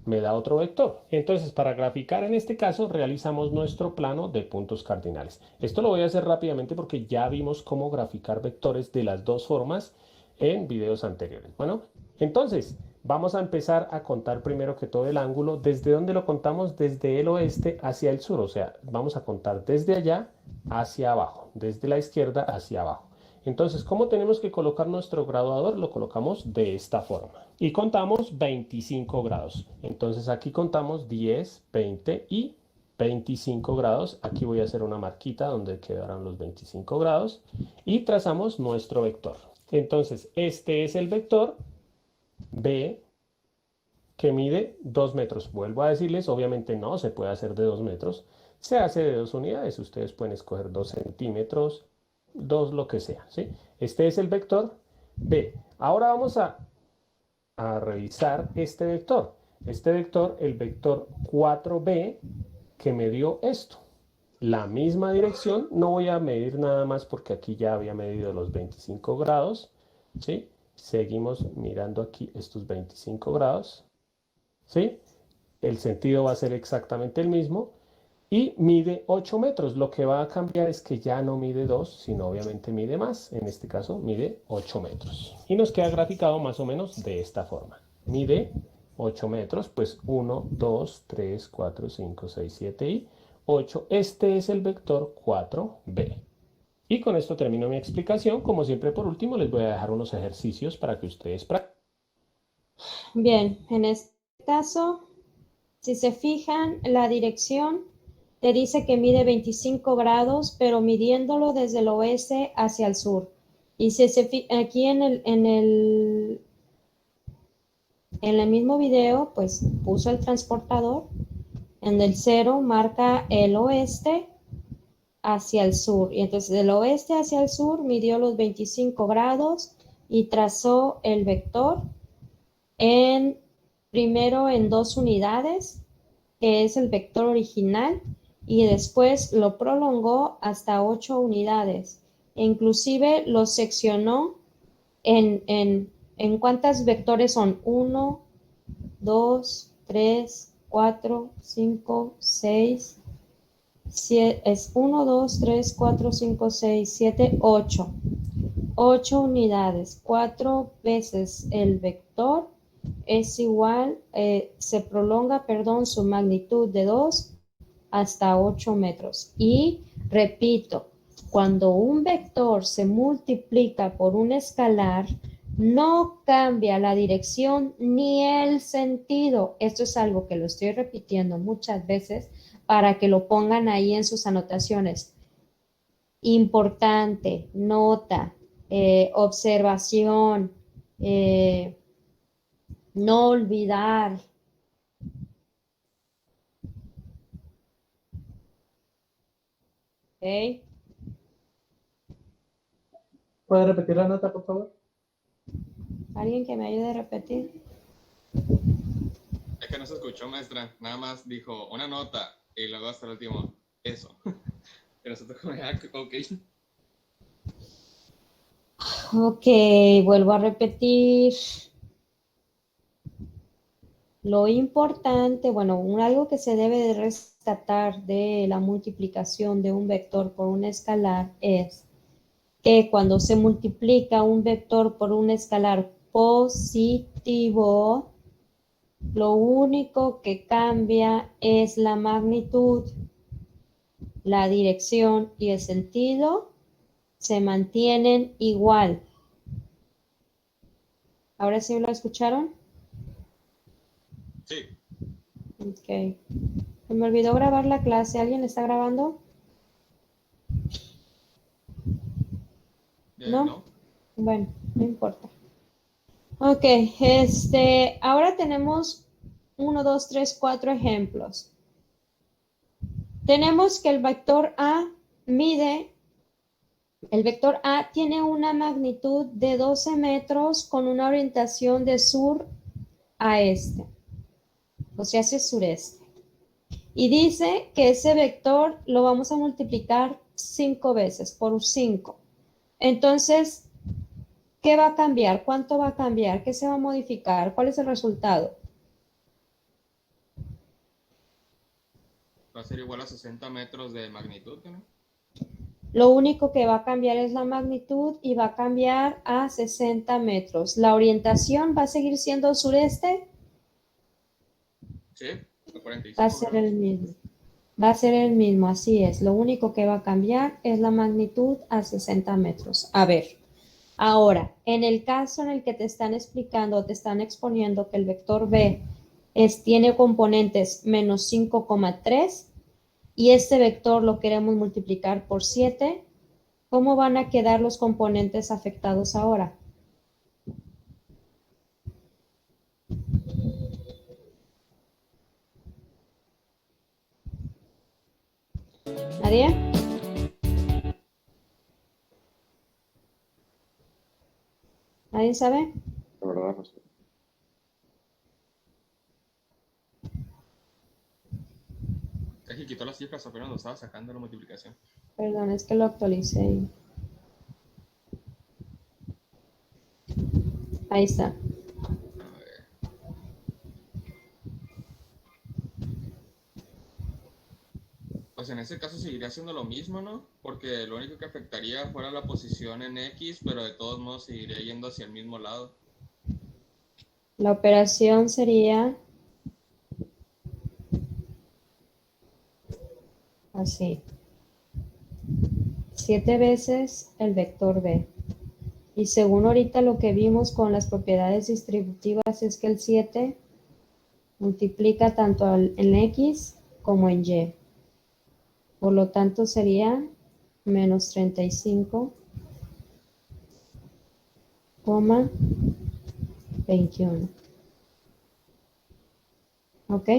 me da otro vector. Entonces, para graficar en este caso, realizamos nuestro plano de puntos cardinales. Esto lo voy a hacer rápidamente porque ya vimos cómo graficar vectores de las dos formas en videos anteriores. Bueno, entonces vamos a empezar a contar primero que todo el ángulo. ¿Desde dónde lo contamos? Desde el oeste hacia el sur. O sea, vamos a contar desde allá hacia abajo, desde la izquierda hacia abajo. Entonces, ¿cómo tenemos que colocar nuestro graduador? Lo colocamos de esta forma. Y contamos 25 grados. Entonces, aquí contamos 10, 20 y 25 grados. Aquí voy a hacer una marquita donde quedarán los 25 grados. Y trazamos nuestro vector. Entonces, este es el vector B que mide 2 metros. Vuelvo a decirles, obviamente no se puede hacer de 2 metros. Se hace de 2 unidades. Ustedes pueden escoger 2 centímetros, 2 lo que sea, ¿sí? Este es el vector B. Ahora vamos a revisar este vector. Este vector, el vector 4B, que me dio esto. La misma dirección, no voy a medir nada más porque aquí ya había medido los 25 grados, ¿sí? Seguimos mirando aquí estos 25 grados, ¿sí? El sentido va a ser exactamente el mismo. Y mide 8 metros. Lo que va a cambiar es que ya no mide 2, sino obviamente mide más. En este caso mide 8 metros. Y nos queda graficado más o menos de esta forma. Mide 8 metros, pues 1, 2, 3, 4, 5, 6, 7 y 8. Este es el vector 4B. Y con esto termino mi explicación. Como siempre, por último, les voy a dejar unos ejercicios para que ustedes practiquen. Bien, en este caso, si se fijan, la dirección te dice que mide 25 grados, pero midiéndolo desde el oeste hacia el sur. Y si se aquí en el mismo video, pues puso el transportador. En el 0 marca el oeste hacia el sur. Y entonces del oeste hacia el sur midió los 25 grados y trazó el vector primero en 2 unidades, que es el vector original, y después lo prolongó hasta 8 unidades. E inclusive lo seccionó en cuántos vectores son. 1, 2, 3, 4, 5, 6, 7, es 1, 2, 3, 4, 5, 6, 7, 8. 8 unidades. 4 veces el vector es igual, se prolonga, perdón, su magnitud de 2 hasta 8 metros. Y repito, cuando un vector se multiplica por un escalar, no cambia la dirección ni el sentido. Esto es algo que lo estoy repitiendo muchas veces para que lo pongan ahí en sus anotaciones. Importante, nota, observación, no olvidar. ¿Ok? ¿Puede repetir la nota, por favor? ¿Alguien que me ayude a repetir? Es que no se escuchó, maestra. Nada más dijo una nota y luego hasta el último, eso. Y nosotros como, ok. Ok, vuelvo a repetir. Lo importante, bueno, algo que se debe de rescatar de la multiplicación de un vector por un escalar es que cuando se multiplica un vector por un escalar positivo, lo único que cambia es la magnitud, la dirección y el sentido se mantienen igual. ¿Ahora sí lo escucharon? Sí. Ok. Se me olvidó grabar la clase. ¿Alguien está grabando? ¿No? Bueno, no importa. Ok, ahora tenemos 1, 2, 3, 4 ejemplos. Tenemos que el vector A mide El vector A tiene una magnitud de 12 metros con una orientación de sur a este, o sea, hacia sureste. Y dice que ese vector lo vamos a multiplicar 5 veces por 5. Entonces, ¿qué va a cambiar? ¿Cuánto va a cambiar? ¿Qué se va a modificar? ¿Cuál es el resultado? Va a ser igual a 60 metros de magnitud, ¿no? Lo único que va a cambiar es la magnitud y va a cambiar a 60 metros. ¿La orientación va a seguir siendo sureste? Sí, a 45 Va a ser grados. el mismo. Va a ser el mismo, así es. Lo único que va a cambiar es la magnitud a 60 metros. A ver, ahora, en el caso en el que te están explicando o te están exponiendo que el vector B tiene componentes menos 5,3 y este vector lo queremos multiplicar por 7, ¿cómo van a quedar los componentes afectados ahora? ¿Nadie? ¿Nadie sabe? La verdad, no sé. Es que quitó las cifras apenas lo estaba sacando la multiplicación. Perdón, es que lo actualicé. Ahí está. A ver. Pues en ese caso seguiría siendo lo mismo, ¿no? Porque lo único que afectaría fuera la posición en X, pero de todos modos seguiría yendo hacia el mismo lado. La operación sería así. 7 veces el vector B. Y según ahorita lo que vimos con las propiedades distributivas es que el 7 multiplica tanto en X como en Y. Por lo tanto sería menos 35,21. ¿Ok?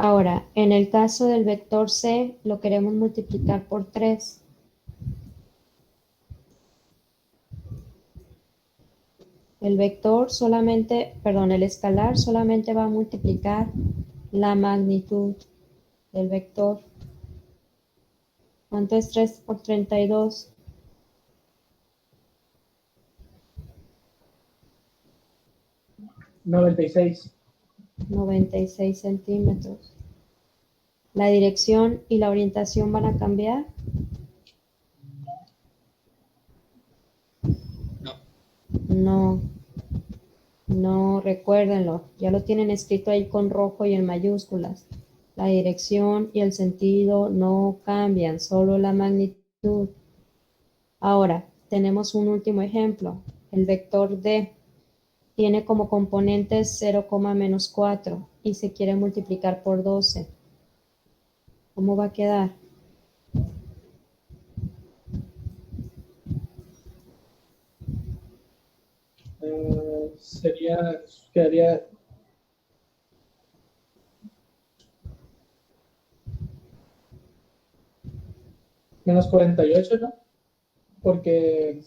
Ahora, en el caso del vector C, lo queremos multiplicar por 3. El vector solamente, perdón, el escalar solamente va a multiplicar la magnitud del vector. ¿Cuánto es 3 por 32? 96. 96 centímetros. ¿La dirección y la orientación van a cambiar? No. No, recuérdenlo. Ya lo tienen escrito ahí con rojo y en mayúsculas. La dirección y el sentido no cambian, solo la magnitud. Ahora, tenemos un último ejemplo. El vector D tiene como componentes 0, menos 4 y se quiere multiplicar por 12. ¿Cómo va a quedar? Quedaría menos 48, ¿no? Porque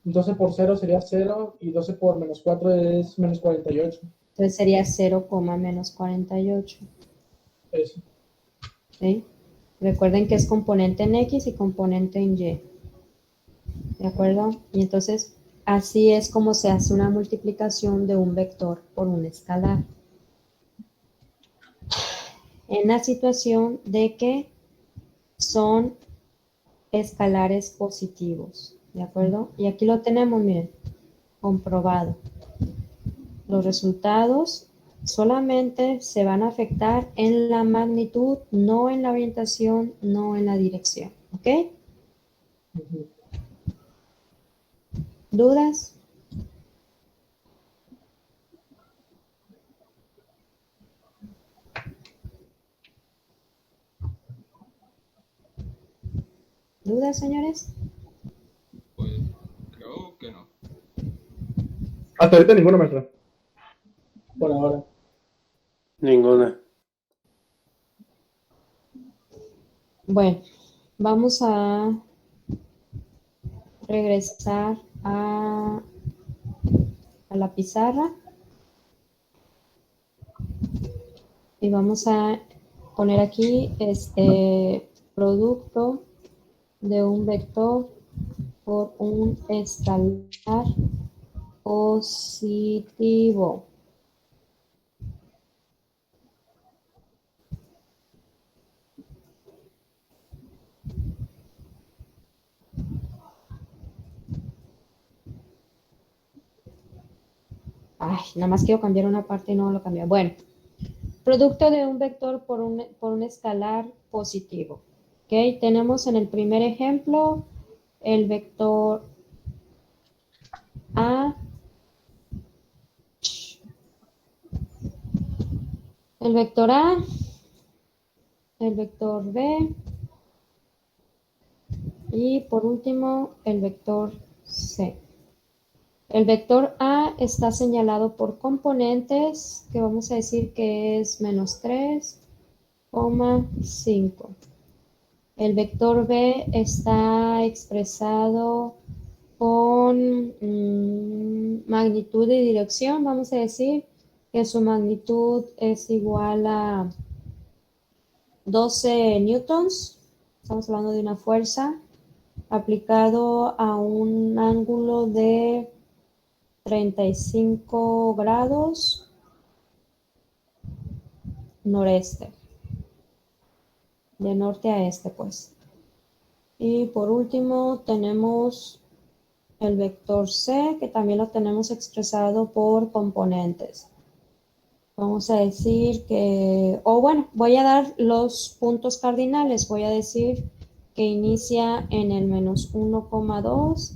12 por 0 sería 0 y 12 por menos 4 es menos 48. Entonces sería 0, menos 48. Eso. ¿Sí? Recuerden que es componente en X y componente en Y. ¿De acuerdo? Y entonces, así es como se hace una multiplicación de un vector por un escalar. En la situación de que son escalares positivos. ¿De acuerdo? Y aquí lo tenemos, miren, comprobado. Los resultados solamente se van a afectar en la magnitud, no en la orientación, no en la dirección. ¿Ok? ¿Dudas? ¿Dudas, señores? Pues creo que no. Hasta ahorita ninguna, maestra. Por ahora. Ninguna. Bueno, vamos a regresar a la pizarra y vamos a poner aquí este producto de un vector por un escalar positivo. Ay, nada más quiero cambiar una parte y no lo cambié. Bueno, producto de un vector por un escalar positivo. ¿Ok? Tenemos en el primer ejemplo el vector A, el vector A, el vector B y por último el vector C. El vector A está señalado por componentes que vamos a decir que es menos 3,5. El vector B está expresado con magnitud y dirección. Vamos a decir que su magnitud es igual a 12 newtons. Estamos hablando de una fuerza aplicado a un ángulo de 35 grados noreste, de norte a este, pues. Y por último tenemos el vector C, que también lo tenemos expresado por componentes. Vamos a decir que, bueno, voy a dar los puntos cardinales. Voy a decir que inicia en el menos 1,2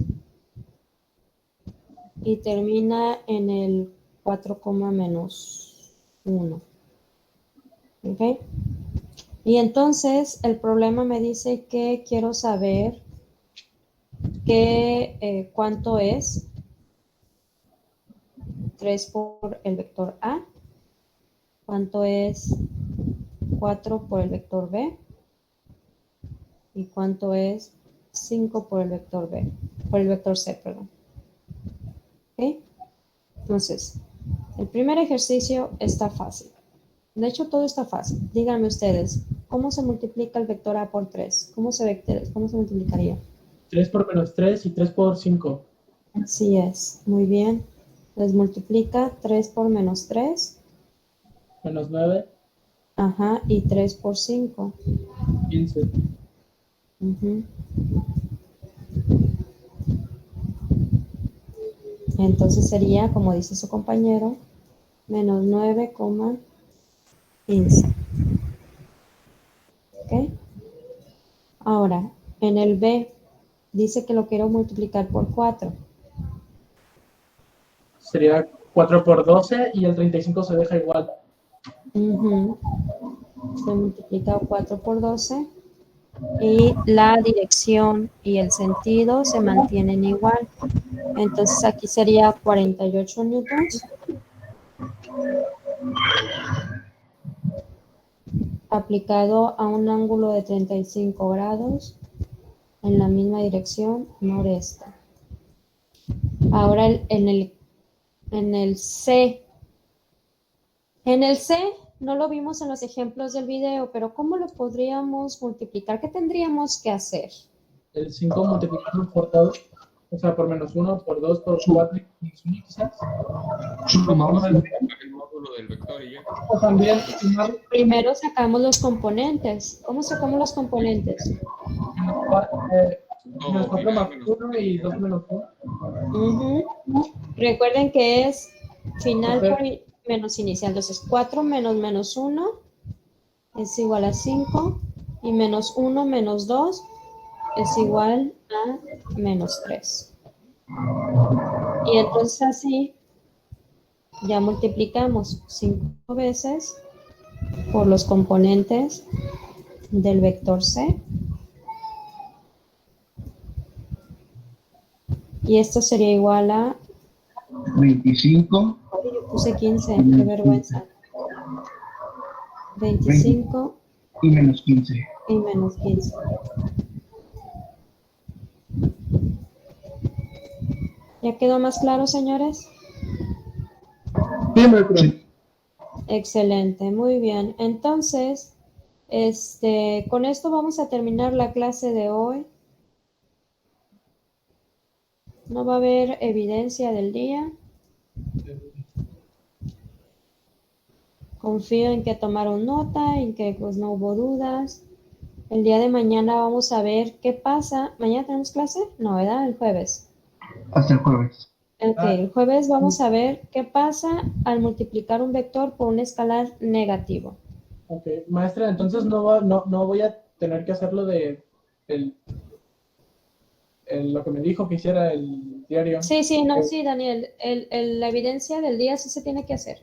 y termina en el 4, menos 1. ¿Ok? Y entonces el problema me dice que quiero saber cuánto es 3 por el vector A, cuánto es 4 por el vector B y cuánto es 5 por el vector B, por el vector C, perdón. ¿Ok? Entonces, el primer ejercicio está fácil. De hecho, todo está fácil. Díganme ustedes, ¿cómo se multiplica el vector A por 3? ¿Cómo se multiplicaría? 3 por menos 3 y 3 por 5. Así es, muy bien. Entonces multiplica 3 por menos 3. Menos 9. Ajá, y 3 por 5. 15. Uh-huh. Entonces sería, como dice su compañero, menos 9,15. ¿Ok? Ahora, en el B, dice que lo quiero multiplicar por 4. Sería 4 por 12 y el 35 se deja igual. Uh-huh. Se multiplica 4 por 12 y la dirección y el sentido se mantienen igual. Entonces aquí sería 48 newtons aplicado a un ángulo de 35 grados en la misma dirección noreste. Ahora en el C. En el C no lo vimos en los ejemplos del video, pero ¿cómo lo podríamos multiplicar? ¿Qué tendríamos que hacer? El 5 multiplicado por 2, o sea, por menos 1, por 2, por 4 y menos 1 quizás. Sumamos el módulo del vector y ya. O también Primero sacamos los componentes. ¿Cómo sacamos los componentes? menos 4 más 1 y 2 menos 1. Uh-huh. Recuerden que es final por menos inicial. Entonces 4 menos menos 1 es igual a 5 y menos 1 menos 2 es igual a menos 3. Y entonces así ya multiplicamos 5 veces por los componentes del vector C. Y esto sería igual a 25. Ay, yo puse 15, qué vergüenza. 25 y menos 15. y menos 15. ¿Ya quedó más claro, señores? Sí, maestra. Excelente, muy bien. Entonces, con esto vamos a terminar la clase de hoy. No va a haber evidencia del día. Confío en que tomaron nota, en que pues no hubo dudas. El día de mañana vamos a ver qué pasa. ¿Mañana tenemos clase? No, ¿verdad? El jueves. Hasta el jueves. Ok, el jueves vamos a ver qué pasa al multiplicar un vector por un escalar negativo. Ok, maestra, entonces no voy a tener que hacer lo de lo que me dijo que hiciera el diario. Sí, sí, Daniel. La evidencia del día sí se tiene que hacer.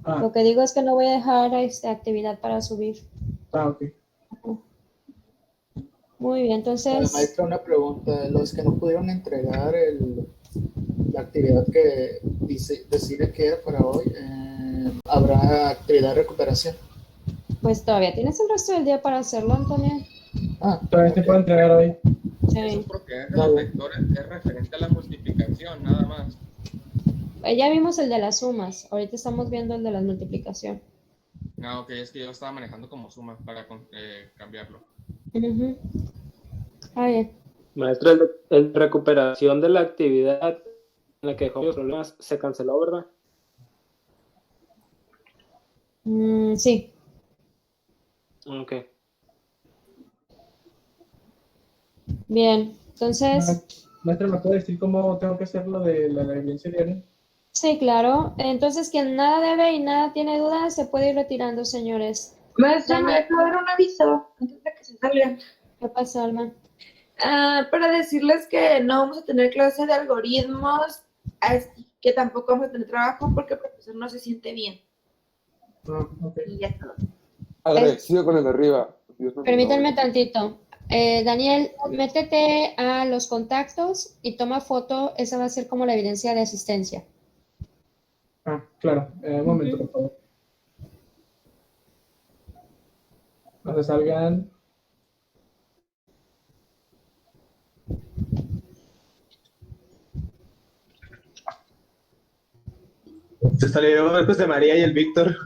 Ah, Lo que digo es que no voy a dejar actividad para subir. ok. Muy bien, entonces, Maestra, una pregunta. Los que no pudieron entregar la actividad que decide que era para hoy, ¿habrá actividad de recuperación? pues todavía tienes el resto del día para hacerlo, Antonio. Todavía se puede entregar hoy. Sí. Porque los vectores es referente a la multiplicación, nada más. Ya vimos el de las sumas. Ahorita estamos viendo el de la multiplicación. No, ok, es que yo lo estaba manejando como suma para cambiarlo. Ujú. Ah, bien. Maestro, el recuperación de la actividad en la que dejó los problemas se canceló, ¿verdad? Sí. Ok. Bien, entonces, Maestra, ¿me puede decir cómo tengo que hacer lo de la evidencia diaria? sí, claro. Entonces, quien nada debe y nada tiene dudas, se puede ir retirando, señores. Maestra, me Daniel, deja dar un aviso antes de que se salgan. ¿qué pasa, Alma? Para decirles que no vamos a tener clase de algoritmos, así que tampoco vamos a tener trabajo porque el profesor no se siente bien. Y ya está. Agradecido con el de arriba. Dios nos Permítanme tantito. Daniel, métete a los contactos y toma foto. Esa va a ser como la evidencia de asistencia. Claro. Un momento, por favor. No se salgan. Se salieron el José María y el Víctor.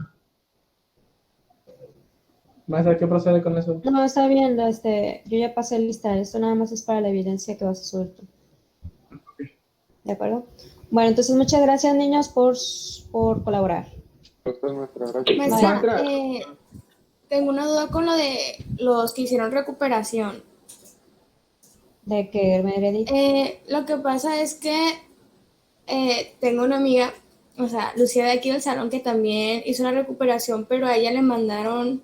Maestra, ¿qué procede con eso? No, está bien. Yo ya pasé lista. Esto nada más es para la evidencia que vas a subir tú. ¿De acuerdo? Bueno, entonces muchas gracias, niños, por colaborar. Maestra, tengo una duda con lo de los que hicieron recuperación. ¿De qué, Meredith? Lo que pasa es que tengo una amiga, o sea, Lucía de aquí del salón, que también hizo una recuperación, pero a ella le mandaron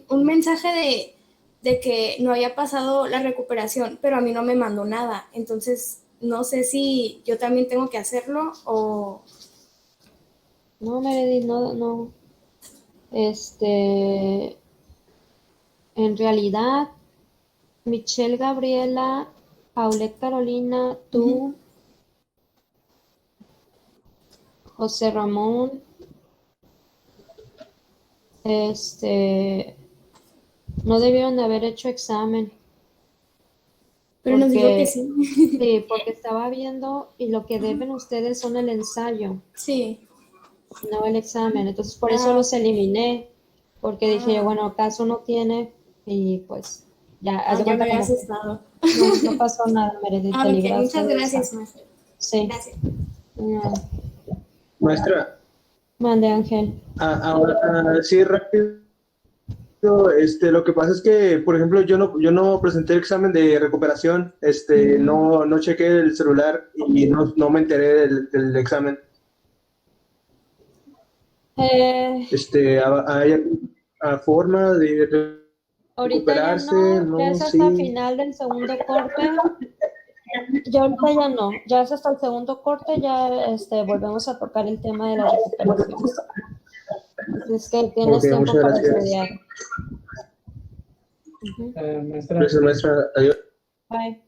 un mensaje de que no había pasado la recuperación, pero a mí no me mandó nada. Entonces, no sé si yo también tengo que hacerlo o... No, Meredith, no. En realidad, Michelle, Gabriela, Paulette, Carolina, tú, José Ramón, no debieron de haber hecho examen. Pero nos dijo que sí. Sí, porque estaba viendo y lo que deben ustedes son el ensayo. Sí. No el examen. Entonces, por eso los eliminé. Porque dije yo, bueno, acaso no tiene y pues ya, haz de ya cuenta me había como que asustado. no pasó nada, Meredith. te Ok, libraste muchas de gracias, esa. maestra. Sí. Gracias. Maestra, Mande, Ángel. ahora sí, rápido. Lo que pasa es que, por ejemplo, yo no presenté el examen de recuperación, no chequé el celular y no me enteré del examen. ¿Hay alguna forma de Ahorita ya recuperarse? no, ya es hasta el final del segundo corte. Ya ahorita ya no, ya es hasta el segundo corte, ya volvemos a tocar el tema de las recuperaciones. Es que tienes tiempo muchas para gracias. estudiar. Gracias, maestra. Adiós. Bye.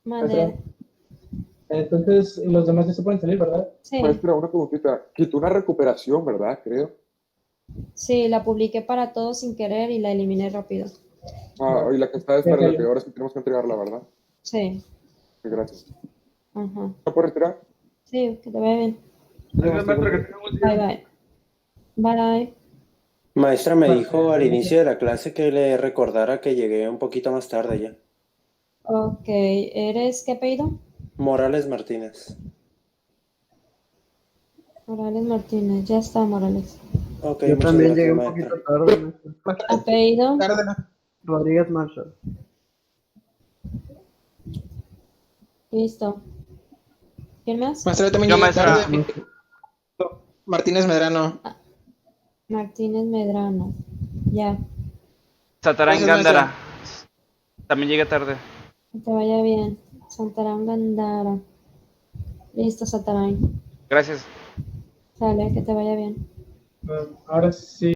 Mande. Entonces, los demás ya se pueden salir, ¿verdad? Sí. Maestra, una preguntita. Quitó una recuperación, ¿verdad? Creo. Sí, la publiqué para todos sin querer y la eliminé rápido. Ah, y la que está es para la que ahora sí tenemos que entregarla, ¿verdad? Sí. Sí, gracias. Ajá. ¿No puedo retirar? Sí, que te vaya bien. Gracias, maestra, que tenga un buen día. Bye, bye. Bye. Maestra me dijo al inicio de la clase que le recordara que llegué un poquito más tarde ya. Ok, ¿eres qué apellido? Morales Martínez. Morales Martínez, ya está Morales. Ok, Yo muchas también gracias, llegué un maestra. poquito tarde, maestra. Apellido. Rodríguez Marshall. Listo. ¿Quién más? Maestra, yo también Yo, llegué maestra. tarde. Martínez Medrano. Martínez Medrano. Ya. Satarán Gracias, maestra. Gándara. También llegué tarde. Que te vaya bien. Santarán Gandara. Listo, Satarán. Gracias. Sale, que te vaya bien. Ahora sí.